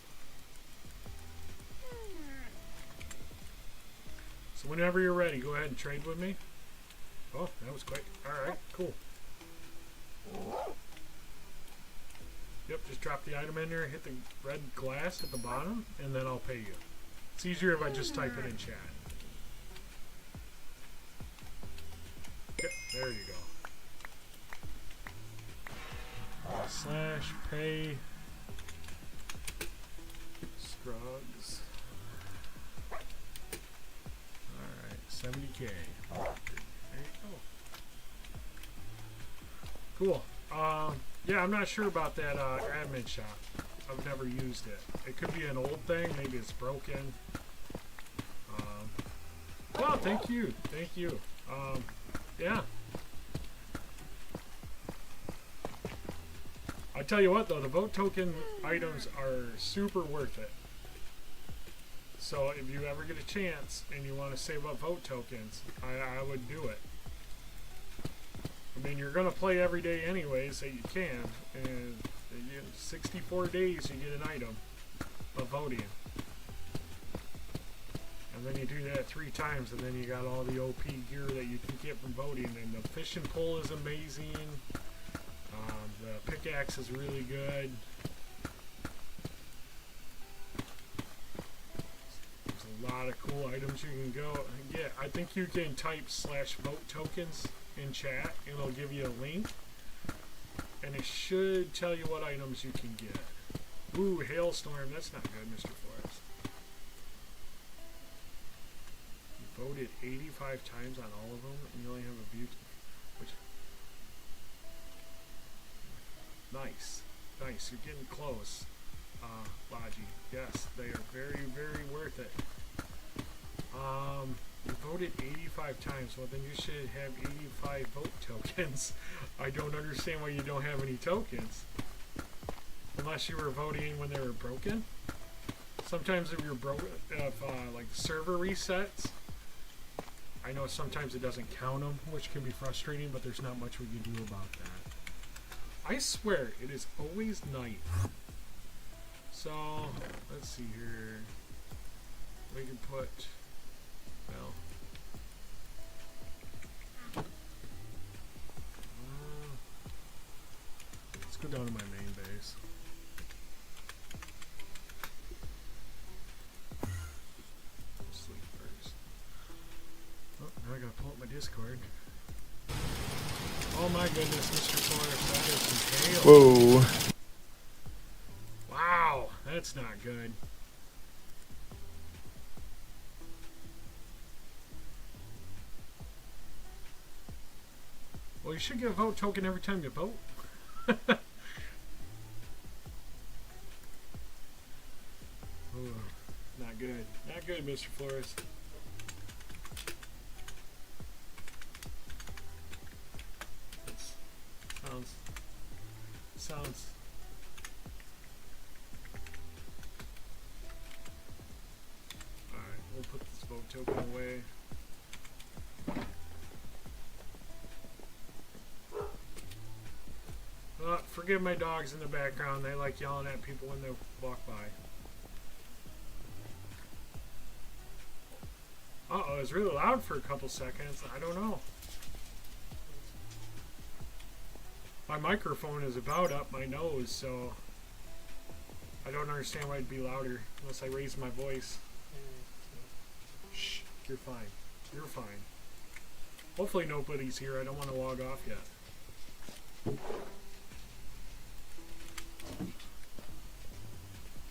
So whenever you're ready, go ahead and trade with me. Oh, that was quick. Alright, cool. Yep, just drop the item in there, hit the red glass at the bottom, and then I'll pay you. It's easier if I just type it in chat. Yep, there you go. Slash pay Scruggs. Alright, 70K. There you go. Cool. Yeah, I'm not sure about that admin shop. I've never used it. It could be an old thing. Maybe it's broken. Well, thank you. Thank you. Yeah. I tell you what, though, the vote token items are super worth it. So if you ever get a chance and you want to save up vote tokens, I would do it. I mean, you're going to play every day anyway, so you can. And 64 days, you get an item of voting. And then you do that 3 times, and then you got all the OP gear that you can get from voting. And the fishing pole is amazing. The pickaxe is really good. There's a lot of cool items you can go get. I think you can type /vote tokens in chat, and it'll give you a link, and it should tell you what items you can get. Ooh, hailstorm, that's not good, Mr. Forrest. You voted 85 times on all of them, and you only have a view. Which, nice, you're getting close, Baji. Yes, they are very, very worth it. You voted 85 times. Well, then you should have 85 vote tokens. I don't understand why you don't have any tokens. Unless you were voting when they were broken. Sometimes if you're broke, if like the server resets, I know sometimes it doesn't count them, which can be frustrating, but there's not much we can do about that. I swear, it is always night. So, let's see here. We can put, well, let's go down to my main base. Sleep first. Oh, now I gotta pull up my Discord. Oh my goodness, Mr. Forrest, that is some hail. Whoa. Wow, that's not good. Well, you should get a vote token every time you vote. Ooh, not good. Not good, Mr. Flores. Sounds. Alright, we'll put this vote token away. Forgive my dogs in the background. They like yelling at people when they walk by. Uh-oh, it was really loud for a couple seconds. I don't know. My microphone is about up my nose, so I don't understand why it'd be louder unless I raise my voice. Shh, you're fine. You're fine. Hopefully nobody's here. I don't want to log off yet.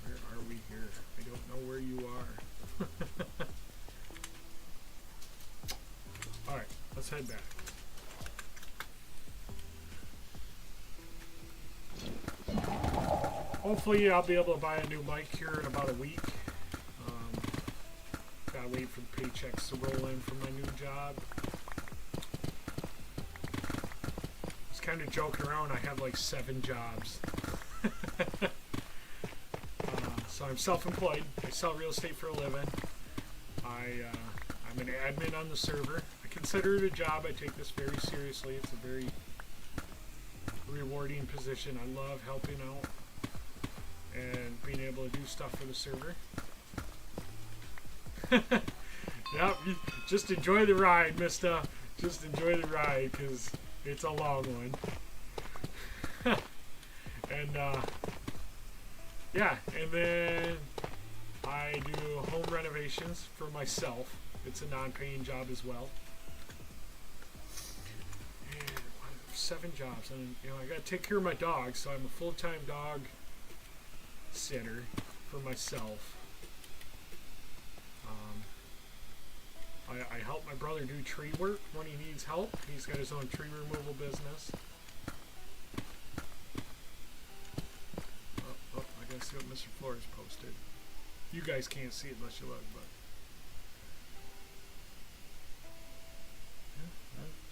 Where are we here? I don't know where you are. Alright, let's head back. Hopefully I'll be able to buy a new mic here in about a week. Gotta wait for the paychecks to roll in from my new job. I was kind of joking around. I have like 7 jobs. So I'm self-employed. I sell real estate for a living. I'm an admin on the server. I consider it a job. I take this very seriously. It's a very rewarding position. I love helping out and being able to do stuff for the server. Yep, just enjoy the ride, mister. Just enjoy the ride, because it's a long one. And, yeah, and then I do home renovations for myself. It's a non-paying job as well. And 7 jobs, and you know, I gotta take care of my dog, so I'm a full-time dog sitter for myself. I help my brother do tree work when he needs help. He's got his own tree removal business. Oh, I gotta see what Mr. Flores posted. You guys can't see it unless you look, but yeah,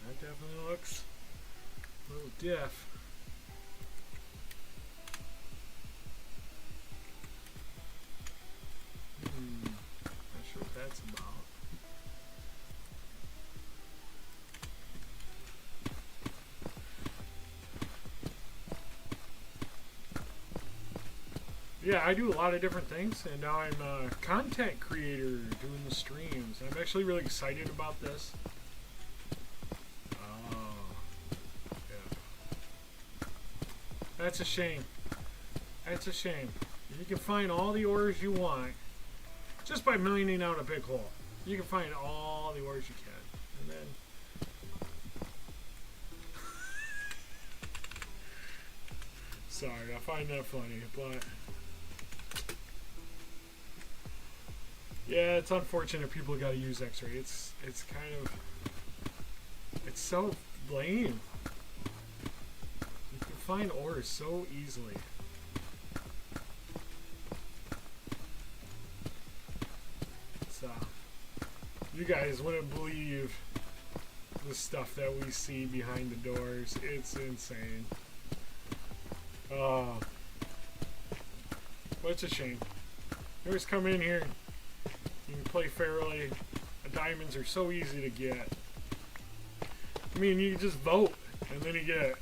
that definitely looks a little diff. Not sure what that's about. Yeah, I do a lot of different things, and now I'm a content creator doing the streams. I'm actually really excited about this. Oh, yeah. That's a shame. That's a shame. You can find all the ores you want just by mining out a big hole. You can find all the ores you can, and then sorry, I find that funny, but yeah, it's unfortunate people got to use X-ray. It's kind of, it's so lame. You can find ores so easily. It's you guys wouldn't believe the stuff that we see behind the doors. It's insane. But it's a shame. You always come in here, you can play fairly. The diamonds are so easy to get. I mean, you just vote, and then you get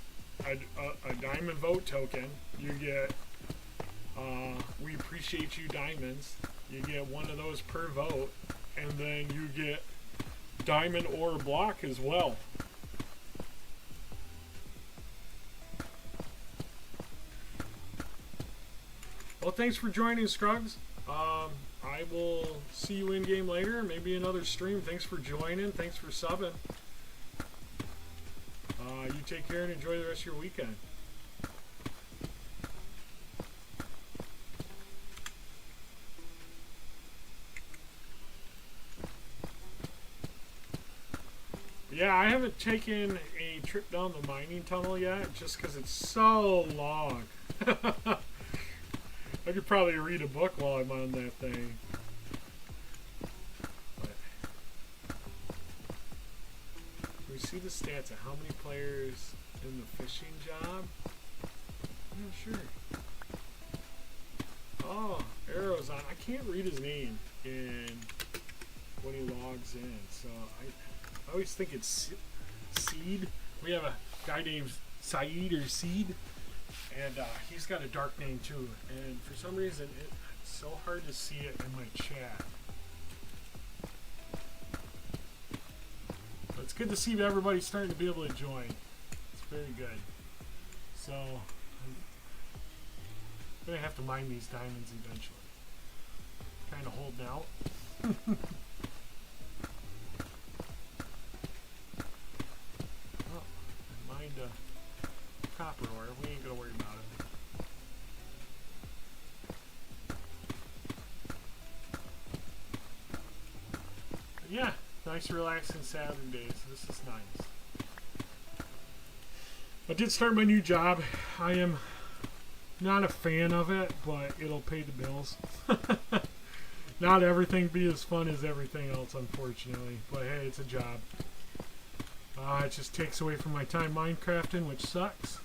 a diamond vote token. You get, we appreciate you diamonds. You get one of those per vote, and then you get diamond or block as well. Well, thanks for joining, Scruggs. I will see you in game later, maybe another stream. Thanks for joining. Thanks for subbing. You take care and enjoy the rest of your weekend. Yeah, I haven't taken a trip down the mining tunnel yet, just because it's so long. I could probably read a book while I'm on that thing. But we see the stats of how many players in the fishing job. I'm not sure. Oh, Arrow's on. I can't read his name when he logs in, so I always think it's Seed. We have a guy named Saeed or Seed. And he's got a dark name too, and for some reason it's so hard to see it in my chat. But it's good to see everybody's starting to be able to join. It's very good. So I'm gonna have to mine these diamonds eventually. Kind of holding out. Oh, I mined copper ore. We ain't gonna worry about it. But yeah, nice relaxing Saturdays. This is nice. I did start my new job. I am not a fan of it, but it'll pay the bills. Not everything be as fun as everything else, unfortunately. But hey, it's a job. It just takes away from my time Minecrafting, which sucks.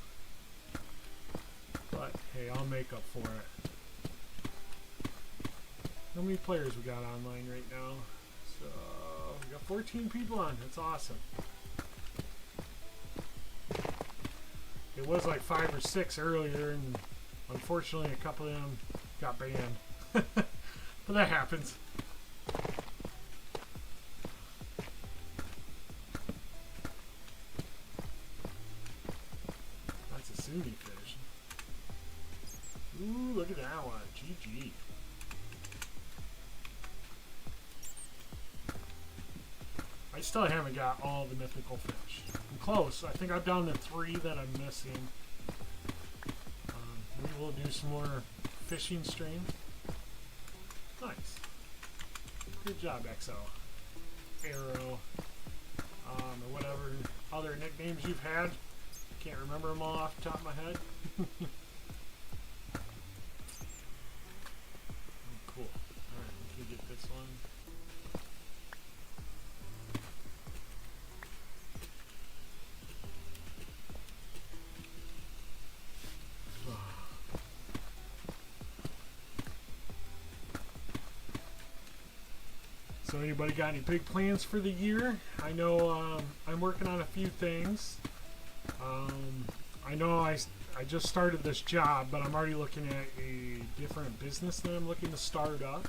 But hey, I'll make up for it. How many players we got online right now? So we got 14 people on. That's awesome. It was like 5 or 6 earlier, and unfortunately a couple of them got banned. But that happens. That's a Sunni fish. Ooh, look at that one. GG. I still haven't got all the mythical fish. I'm close. I think I'm down to 3 that I'm missing. Maybe we'll do some more fishing streams. Nice. Good job, XO. Arrow. Or whatever other nicknames you've had. Can't remember them all off the top of my head. Cool. Alright, we can get this one. So anybody got any big plans for the year? I know I'm working on a few things. I know I just started this job, but I'm already looking at a different business that I'm looking to start up.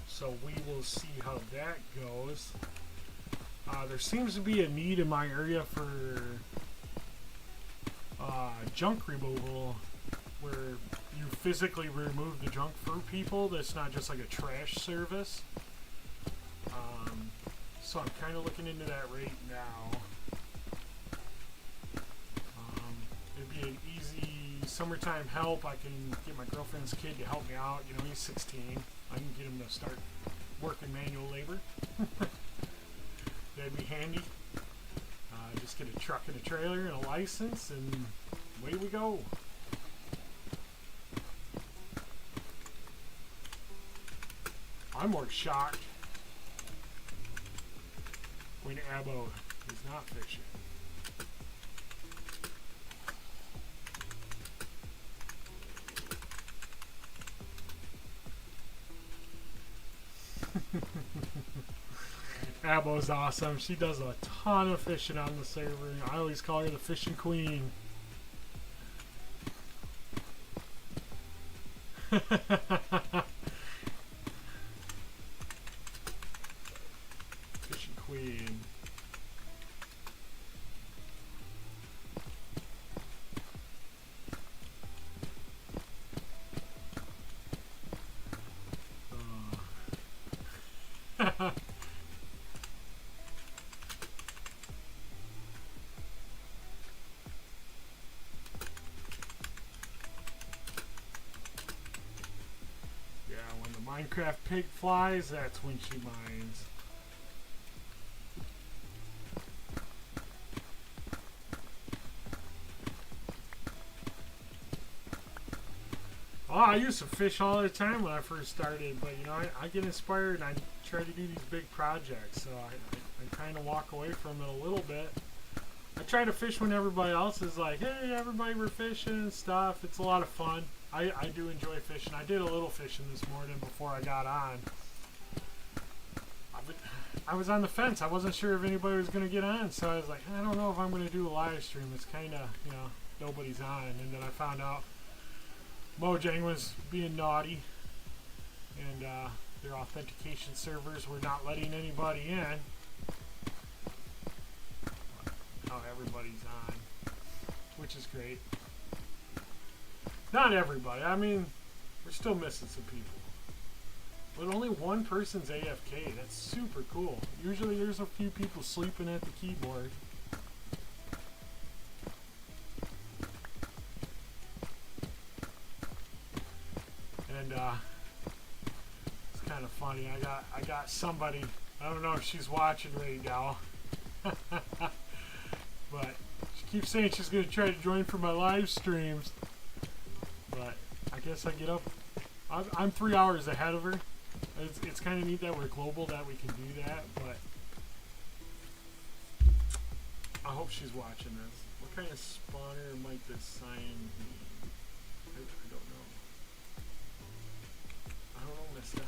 So we will see how that goes. There seems to be a need in my area for junk removal, where you physically remove the junk for people. That's not just like a trash service. So I'm kind of looking into that right now. It'd be an easy summertime help. I can get my girlfriend's kid to help me out. You know, he's 16. I can get him to start working manual labor. That'd be handy. Just get a truck and a trailer and a license, and away we go. I'm more shocked when Abo is not fishing. Abo's awesome. She does a ton of fishing on the server. I always call her the fishing queen. Fishing queen. Minecraft pig flies, that's when she mines. Oh, I used to fish all the time when I first started, but you know, I get inspired and I try to do these big projects, so I kind of walk away from it a little bit. I try to fish when everybody else is like, hey, everybody, we're fishing and stuff. It's a lot of fun. I do enjoy fishing. I did a little fishing this morning before I got on. I was on the fence. I wasn't sure if anybody was going to get on, so I was like, I don't know if I'm going to do a live stream. It's kind of, you know, nobody's on. And then I found out Mojang was being naughty, and their authentication servers were not letting anybody in. Now everybody's on, which is great. Not everybody. I mean, we're still missing some people. But only one person's AFK. That's super cool. Usually there's a few people sleeping at the keyboard. And it's kind of funny. I got somebody. I don't know if she's watching right now. But she keeps saying she's going to try to join for my live streams. But I guess I get up. I'm 3 hours ahead of her. It's kind of neat that we're global, that we can do that. But I hope she's watching this. What kind of spawner might this sign be? I don't know. I don't know, mister.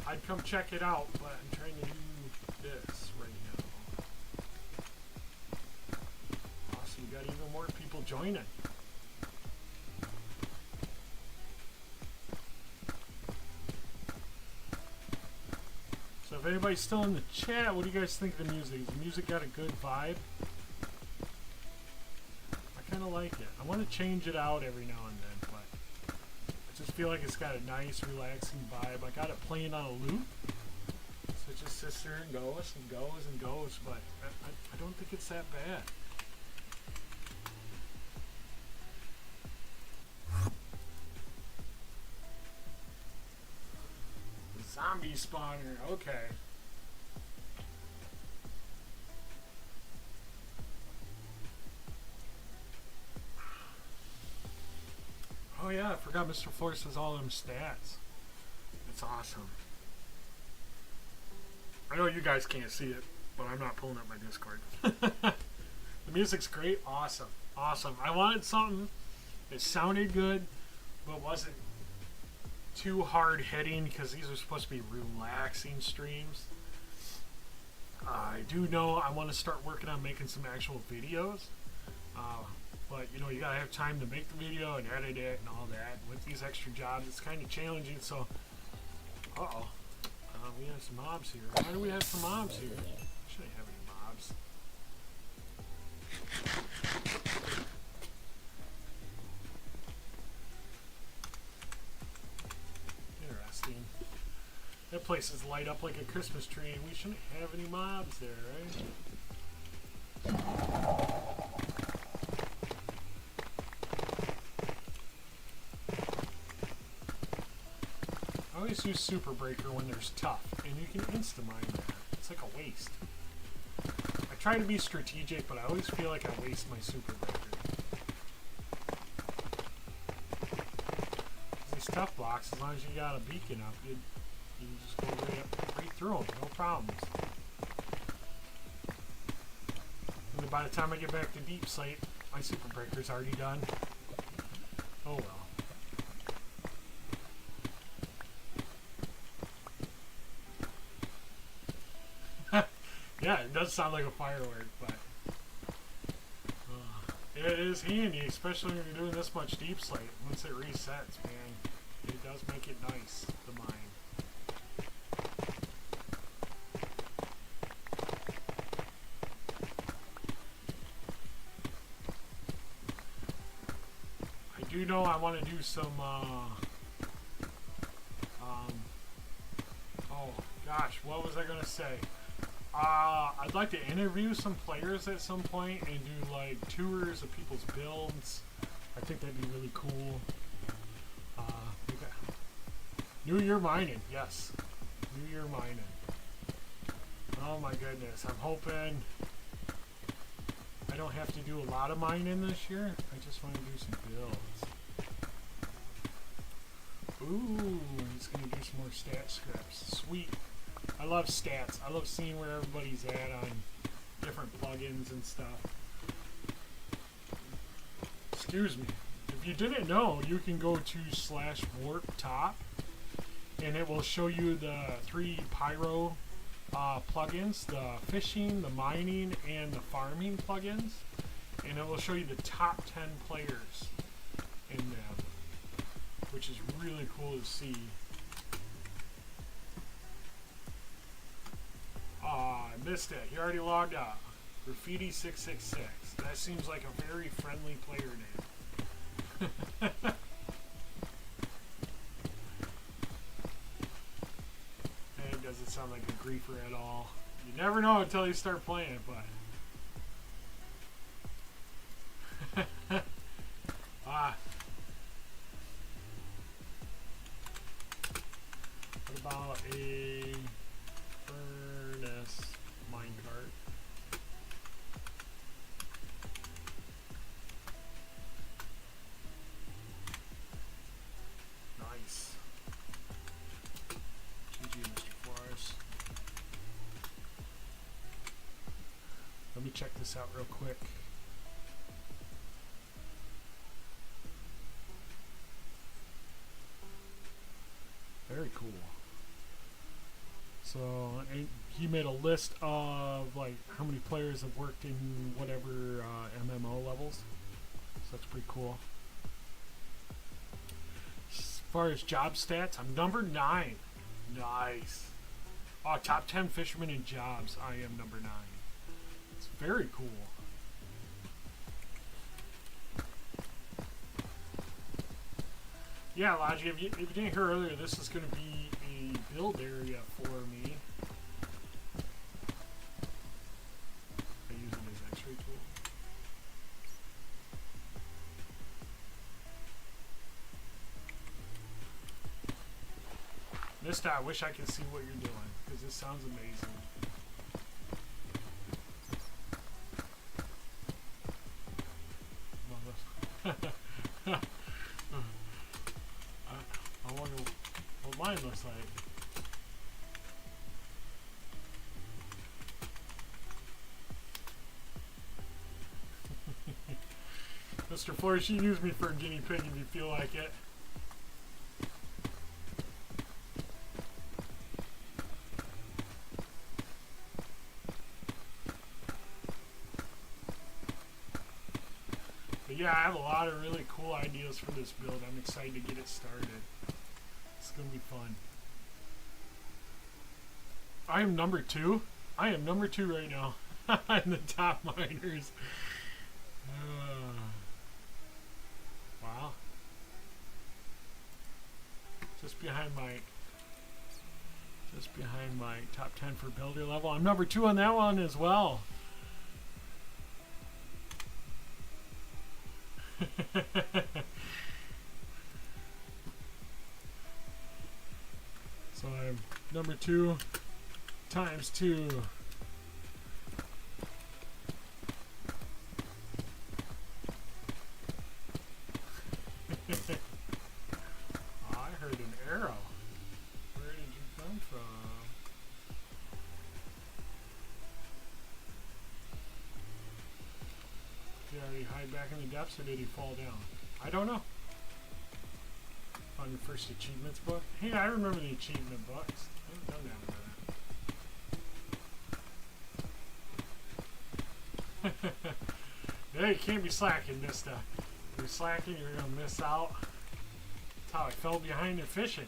I'd come check it out, but I'm trying to do this right now. Awesome, we got even more people joining. So if anybody's still in the chat, what do you guys think of the music? Has the music got a good vibe? I kind of like it. I want to change it out every now and then, but I just feel like it's got a nice, relaxing vibe. I got it playing on a loop, so it just sits there and goes and goes and goes, but I don't think it's that bad. Zombie spawner, okay. Oh yeah, I forgot Mr. Force has all them stats. It's awesome. I know you guys can't see it, but I'm not pulling up my Discord. The music's great, awesome, awesome. I wanted something that sounded good, but wasn't too hard hitting, because these are supposed to be relaxing streams. I do know I want to start working on making some actual videos, but you know, you gotta have time to make the video and edit it and all that. With these extra jobs, it's kind of challenging. So, we have some mobs here. Why do we have some mobs here? Shouldn't have any mobs. That place is light up like a Christmas tree, and we shouldn't have any mobs there, right? I always use Super Breaker when there's tough, and you can insta-mine that. It's like a waste. I try to be strategic, but I always feel like I waste my Super Breaker. These tough blocks, as long as you got a beacon up, you can just go right through them, no problems. And then by the time I get back to deep sight, my Super Breaker's already done. Oh well. Yeah, it does sound like a firework, but it is handy, especially when you're doing this much deep slate. Once it resets, man, it does make it nice, the mine. I do know I want to do some, oh gosh, what was I going to say? I'd like to interview some players at some point and do like tours of people's builds. I think that'd be really cool. New Year mining, yes. New Year mining. Oh my goodness, I'm hoping I don't have to do a lot of mining this year. I just want to do some builds. Ooh, he's going to do some more stat scripts. Sweet. I love stats. I love seeing where everybody's at on different plugins and stuff. Excuse me. If you didn't know, you can go to /warp-top and it will show you the 3 pyro plugins, the fishing, the mining, and the farming plugins. And it will show you the top 10 players in them, which is really cool to see. I missed it. You already logged out. Graffiti666. That seems like a very friendly player name. And it doesn't sound like a griefer at all. You never know until you start playing, but what about a furnace minecart? Nice. GG, Mr. Flores. Let me check this out real quick. Very cool. So he made a list of like how many players have worked in whatever MMO levels. So that's pretty cool. As far as job stats, I'm number 9. Nice. Oh, top 10 fishermen in jobs. I am number 9. It's very cool. Yeah, Logi, if you didn't hear earlier, this is going to be a build area for me. I use it as X-ray tool. Mista, I wish I could see what you're doing, because this sounds amazing. I wonder what mine looks like. Mr. Flores, you use me for a guinea pig if you feel like it. But yeah, I have a lot of really cool ideas for this build. I'm excited to get it started. It's going to be fun. I am number 2. I am number 2 right now. I'm the top miners. Wow. Just behind my top 10 for builder level. I'm number 2 on that one as well. So I'm number 2 times 2. I heard an arrow. Where did you come from? Did he already hide back in the depths or did he fall down? I don't know. On your first achievements book? Hey, I remember the achievement books. I haven't done that in a minute. Yeah, you can't be slacking this stuff. If you're slacking, you're gonna miss out. That's how I fell behind in fishing.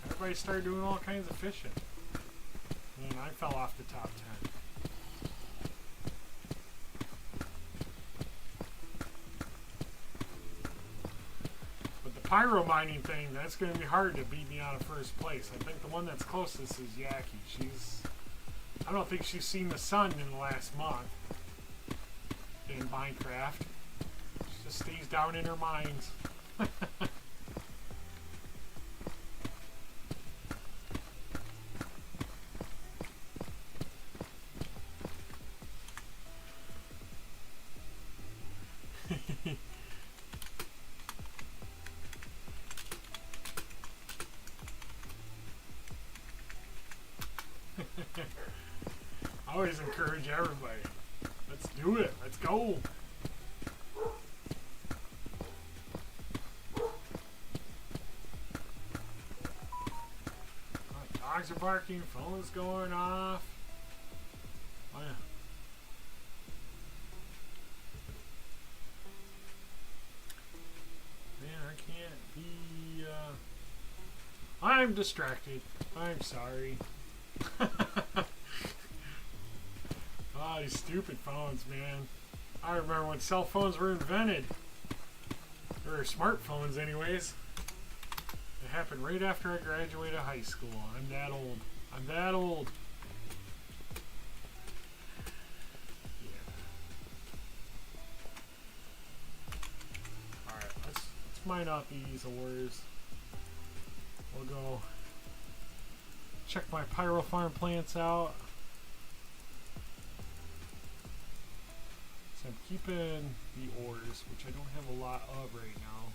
Everybody started doing all kinds of fishing. And I fell off the top 10. But the pyro mining thing, that's going to be hard to beat me out of first place. I think the one that's closest is Yaki. I don't think she's seen the sun in the last month in Minecraft. She just stays down in her mines. I always encourage everybody. Let's do it. Let's go. Dogs are barking. Phone's going off. Oh, yeah. Man, I can't be... I'm distracted. I'm sorry. Oh, these stupid phones, man. I remember when cell phones were invented. Or smartphones, anyways. It happened right after I graduated high school. I'm that old. I'm that old. Yeah. Alright, let's mine out these ores. We'll go check my pyro farm plants out. So I'm keeping the ores, which I don't have a lot of right now.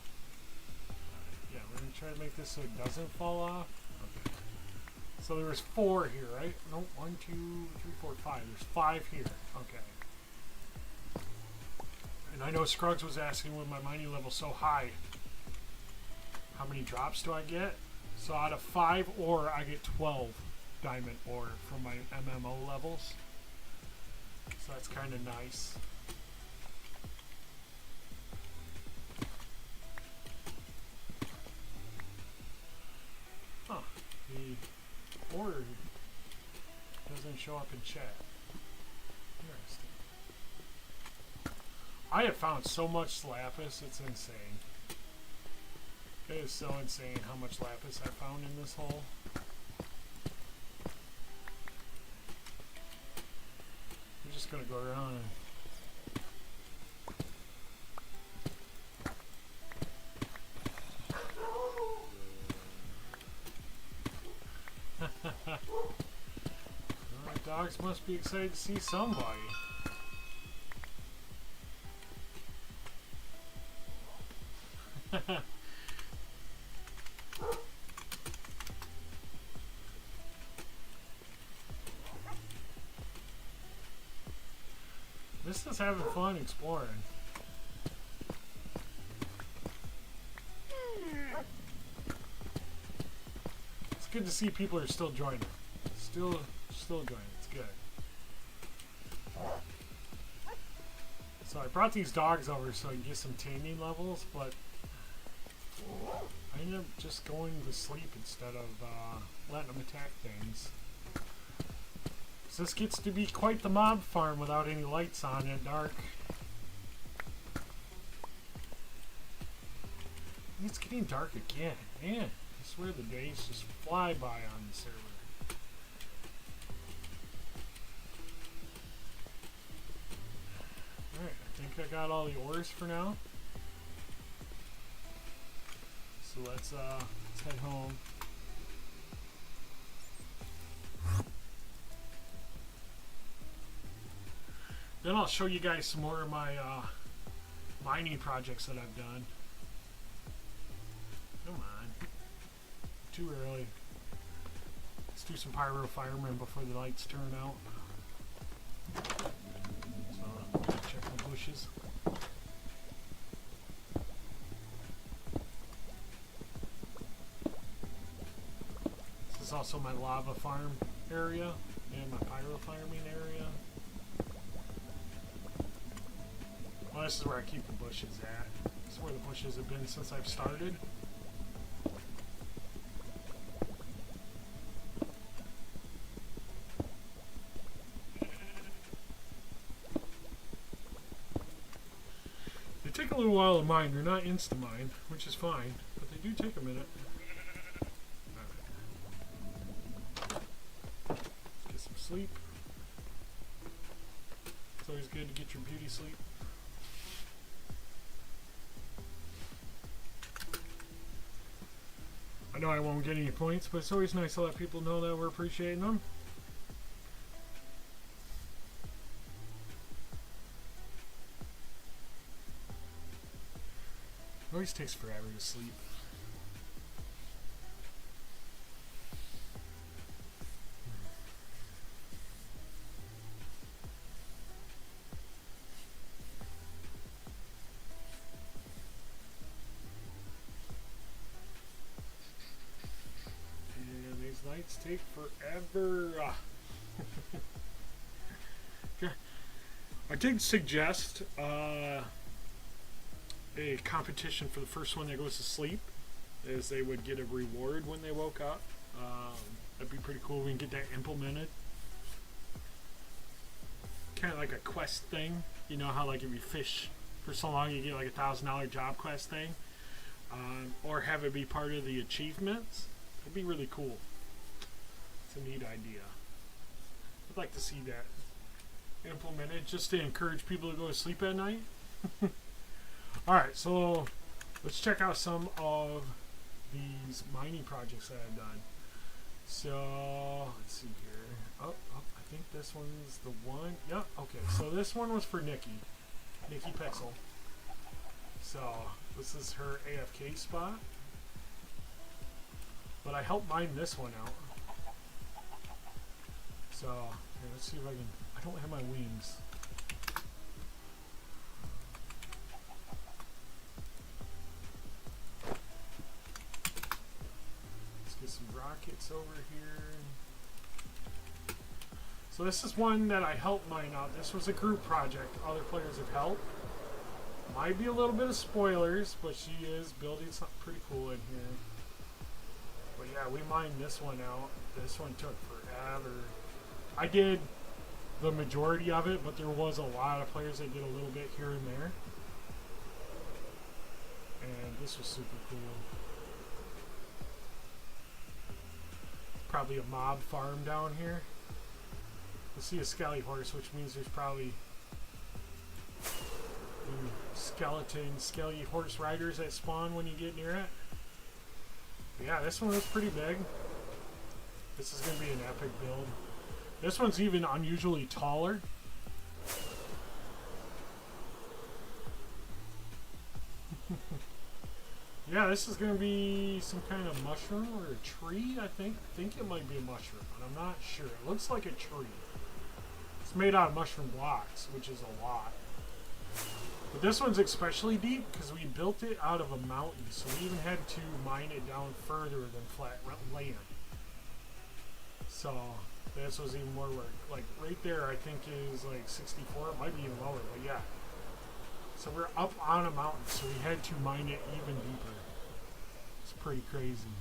Yeah, we're going to try to make this so it doesn't fall off. Okay. So there was 4 here, right? No, 1, 2, 3, 4, 5. There's 5 here. Okay. And I know Scruggs was asking with my mining level so high, how many drops do I get? So out of 5 ore, I get 12 diamond ore from my MMO levels. So that's kind of nice. Huh. The ore doesn't show up in chat. Interesting. I have found so much lapis, it's insane. It is so insane how much lapis I found in this hole. I'm just gonna go around and Alright, dogs must be excited to see somebody. This is having fun exploring. It's good to see people are still joining. Still joining. It's good. So I brought these dogs over so I can get some taming levels, but I ended up just going to sleep instead of letting them attack things. So this gets to be quite the mob farm without any lights on at dark. It's getting dark again. Man, I swear the days just fly by on the server. Alright, I think I got all the ores for now. So let's head home. Then I'll show you guys some more of my mining projects that I've done. Come on. Too early. Let's do some pyro firemen before the lights turn out. So, check the bushes. This is also my lava farm area and my pyro farming area. Well, this is where I keep the bushes at. This is where the bushes have been since I've started. They take a little while to mine. They're not insta-mine, which is fine, but they do take a minute. Let's get some sleep. It's always good to get your beauty sleep. I know I won't get any points, but it's always nice to let people know that we're appreciating them. It always takes forever to sleep. And these nights take forever. I did suggest a competition for the first one that goes to sleep, as they would get a reward when they woke up. That'd be pretty cool. We can get that implemented. Kind of like a quest thing. You know how like if you fish for so long you get like $1,000 job quest thing, or have it be part of the achievements. It'd be really cool. It's a neat idea. I'd like to see that implemented just to encourage people to go to sleep at night. Alright, so let's check out some of these mining projects that I've done. So, let's see here. Oh, I think this one's the one. Yep, okay. So this one was for Nikki Pixel. So, this is her AFK spot. But I helped mine this one out. So, here, let's see if I can... I don't have my wings. Some rockets over here. So this is one that I helped mine out. This was a group project. Other players have helped. Might be a little bit of spoilers, but she is building something pretty cool in here. But yeah, we mined this one out. This one took forever. I did the majority of it, but there was a lot of players that did a little bit here and there. And this was super cool. Probably a mob farm down here. You'll see a skelly horse, which means there's probably skelly horse riders that spawn when you get near it. But yeah, this one was pretty big. This is going to be an epic build. This one's even unusually taller. Yeah, this is going to be some kind of mushroom or a tree, I think. I think it might be a mushroom, but I'm not sure. It looks like a tree. It's made out of mushroom blocks, which is a lot. But this one's especially deep because we built it out of a mountain, so we even had to mine it down further than flat land. So this was even more work. Like right there, I think is like 64. It might be even lower, but yeah. So we're up on a mountain, so we had to mine it even deeper. It's pretty crazy.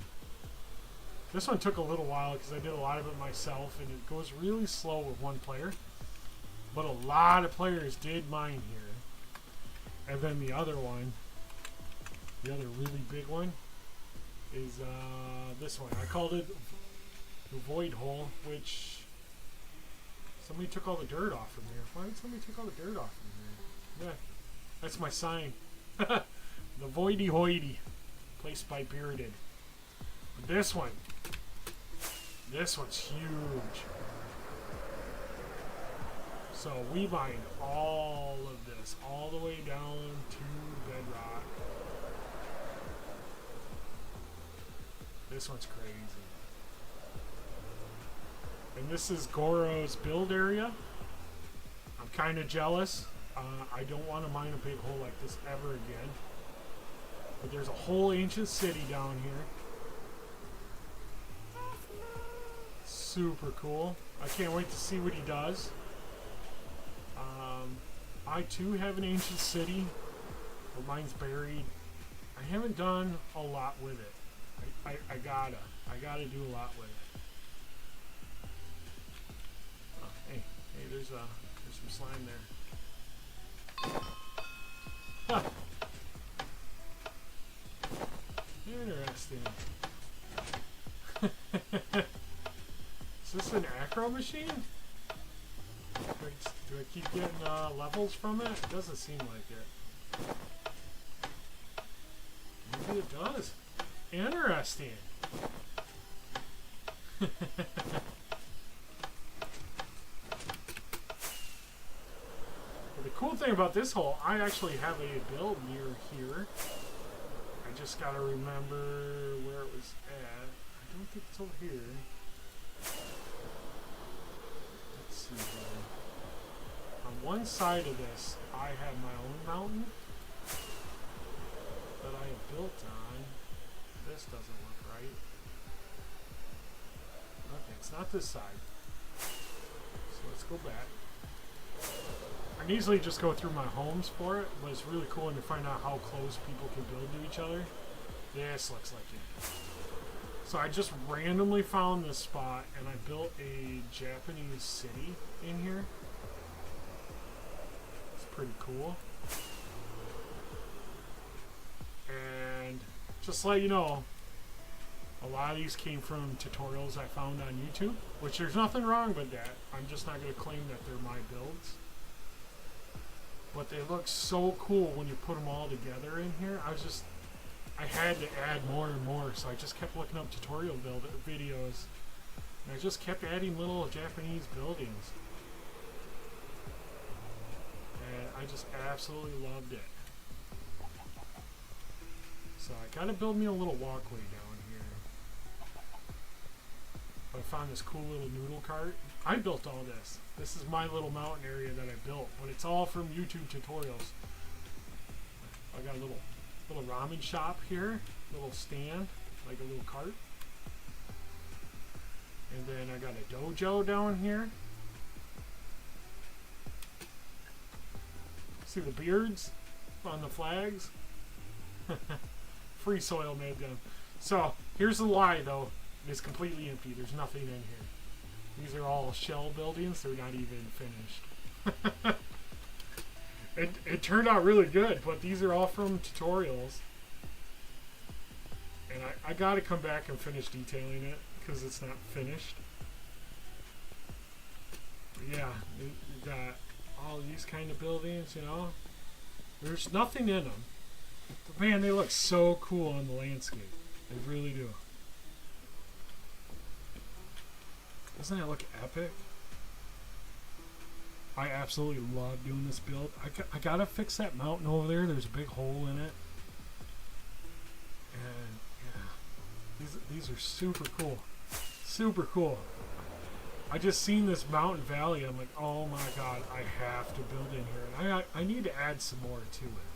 This one took a little while because I did a lot of it myself, and it goes really slow with one player. But a lot of players did mine here. And then the other one, the other really big one, is this one. I called it the Void Hole, which somebody took all the dirt off from here. Why did somebody take all the dirt off from here? Yeah. That's my sign. The Voidy Hoity. Placed by Bearded. But this one's huge. So we mined all of this, all the way down to Bedrock. This one's crazy. And this is Goro's build area. I'm kind of jealous. I don't want to mine a big hole like this ever again. But there's a whole ancient city down here. Super cool. I can't wait to see what he does. I too have an ancient city, but mine's buried. I haven't done a lot with it. I gotta do a lot with it. Oh, hey, there's some slime there. Huh. Interesting. Is this an acro machine? Do I keep getting levels from it? It doesn't seem like it. Maybe it does. Interesting. But the cool thing about this hole, I actually have a build near here. I just gotta remember where it was at. I don't think it's over here. Let's see here. On one side of this, I have my own mountain that I have built on. This doesn't look right. Okay, it's not this side. So let's go back. I can easily just go through my homes for it, but it's really cool to find out how close people can build to each other. This looks like it. So I just randomly found this spot and I built a Japanese city in here. It's pretty cool. And just to let you know, a lot of these came from tutorials I found on YouTube, which there's nothing wrong with that. I'm just not going to claim that they're my builds. But they look so cool when you put them all together in here. I had to add more and more, so I just kept looking up tutorial videos. And I just kept adding little Japanese buildings. And I just absolutely loved it. So I gotta build me a little walkway down here. I found this cool little noodle cart. I built all this. This is my little mountain area that I built, but it's all from YouTube tutorials. I got a little ramen shop here, little stand, like a little cart. And then I got a dojo down here. See the beards on the flags? Free soil made them. So here's the lie though. It's completely empty. There's nothing in here. These are all shell buildings. They're not even finished. It turned out really good, but these are all from tutorials. And I got to come back and finish detailing it because it's not finished. But yeah, you got all these kind of buildings, you know. There's nothing in them. But man, they look so cool on the landscape. They really do. Doesn't that look epic? I absolutely love doing this build. I gotta fix that mountain over there. There's a big hole in it. And yeah, these are super cool. Super cool. I just seen this mountain valley. I'm like, oh my god, I have to build in here. And I need to add some more to it.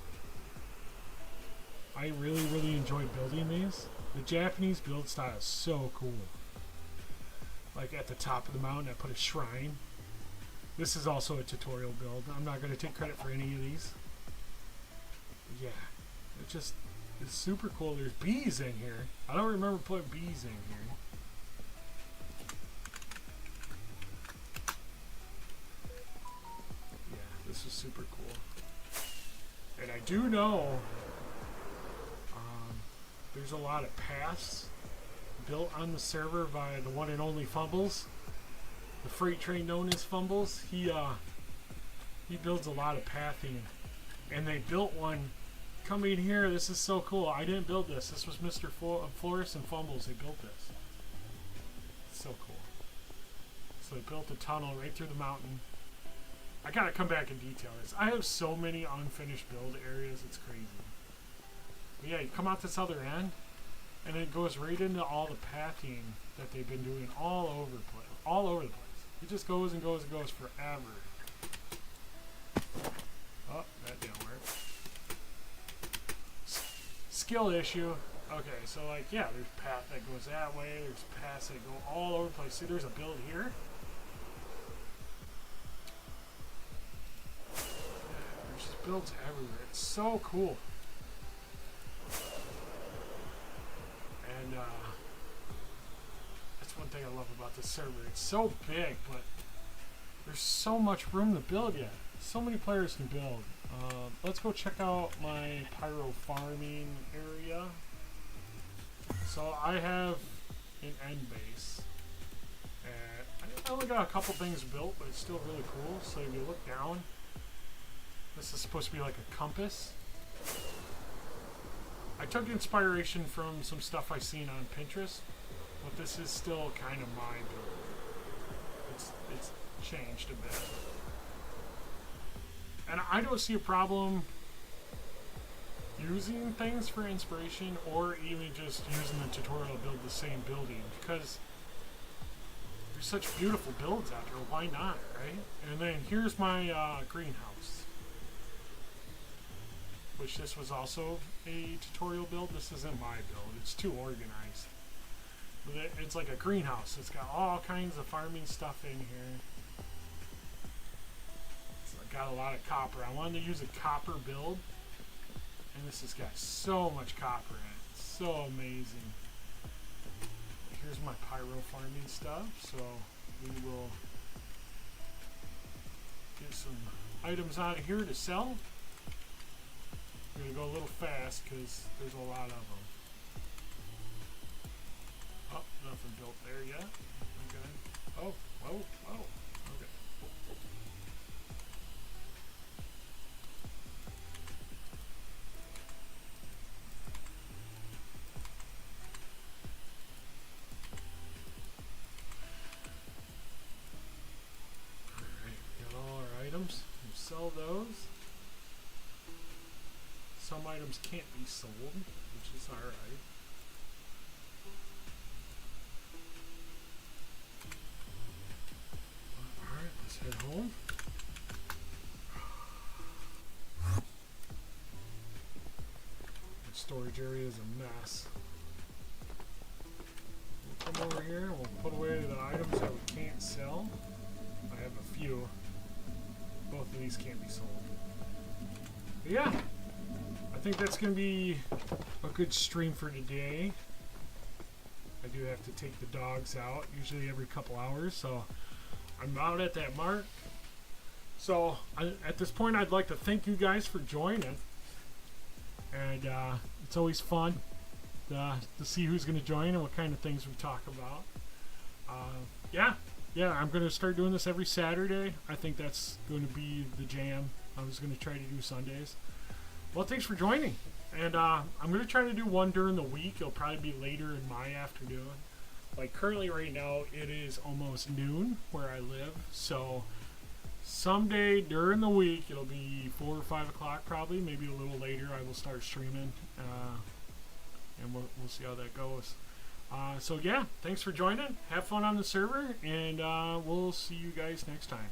I really, really enjoy building these. The Japanese build style is so cool. Like at the top of the mountain, I put a shrine. This is also a tutorial build. I'm not going to take credit for any of these. Yeah, it's super cool. There's bees in here. I don't remember putting bees in here. Yeah, this is super cool. And I do know there's a lot of paths built on the server by the one and only Fumbles. The freight train known as Fumbles. He builds a lot of pathing. And they built one coming here. This is so cool. I didn't build this. This was Mr. Flores and Fumbles. They built this. It's so cool. So they built a tunnel right through the mountain. I gotta come back and detail this. I have so many unfinished build areas. It's crazy. But yeah, you come out this other end, and it goes right into all the pathing that they've been doing all over the place. All over the place. It just goes and goes and goes forever. Oh, that didn't work. Skill issue. Okay, so like, yeah, there's path that goes that way. There's paths that go all over the place. See, there's a build here. builds everywhere. It's so cool. And that's one thing I love about this server. It's so big, but there's so much room to build yet. So many players can build. Let's go check out my pyro farming area. So I have an end base. I only got a couple things built, but it's still really cool. So if you look down, this is supposed to be like a compass. I took inspiration from some stuff I seen on Pinterest, but this is still kind of my build. It's changed a bit. And I don't see a problem using things for inspiration or even just using the tutorial to build the same building, because there's such beautiful builds out there. Why not, right? And then here's my greenhouse, which this was also a tutorial build. This isn't my build. It's too organized. But it's like a greenhouse. It's got all kinds of farming stuff in here. Got a lot of copper. I wanted to use a copper build, and this has got so much copper in it. It's so amazing. Here's my pyro farming stuff, so we will get some items out of here to sell. I'm going to go a little fast because there's a lot of them. Oh, nothing built there yet. Okay. Oh, whoa, whoa. Okay. Sell those. Some items can't be sold, which is alright. Alright, let's head home. The storage area is a mess. We'll come over here and we'll put away the items that we can't sell. I have a few. Both of these can't be sold. But yeah, I think that's going to be a good stream for today. I do have to take the dogs out, usually every couple hours, so I'm out at that mark. So at this point, I'd like to thank you guys for joining. And it's always fun to see who's going to join and what kind of things we talk about. Yeah, I'm going to start doing this every Saturday. I think that's going to be the jam. I was going to try to do Sundays. Well, thanks for joining. And I'm going to try to do one during the week. It'll probably be later in my afternoon. Like currently right now, it is almost noon where I live. So someday during the week, it'll be 4 or 5 o'clock probably. Maybe a little later, I will start streaming. And we'll see how that goes. So yeah, thanks for joining. Have fun on the server, and we'll see you guys next time.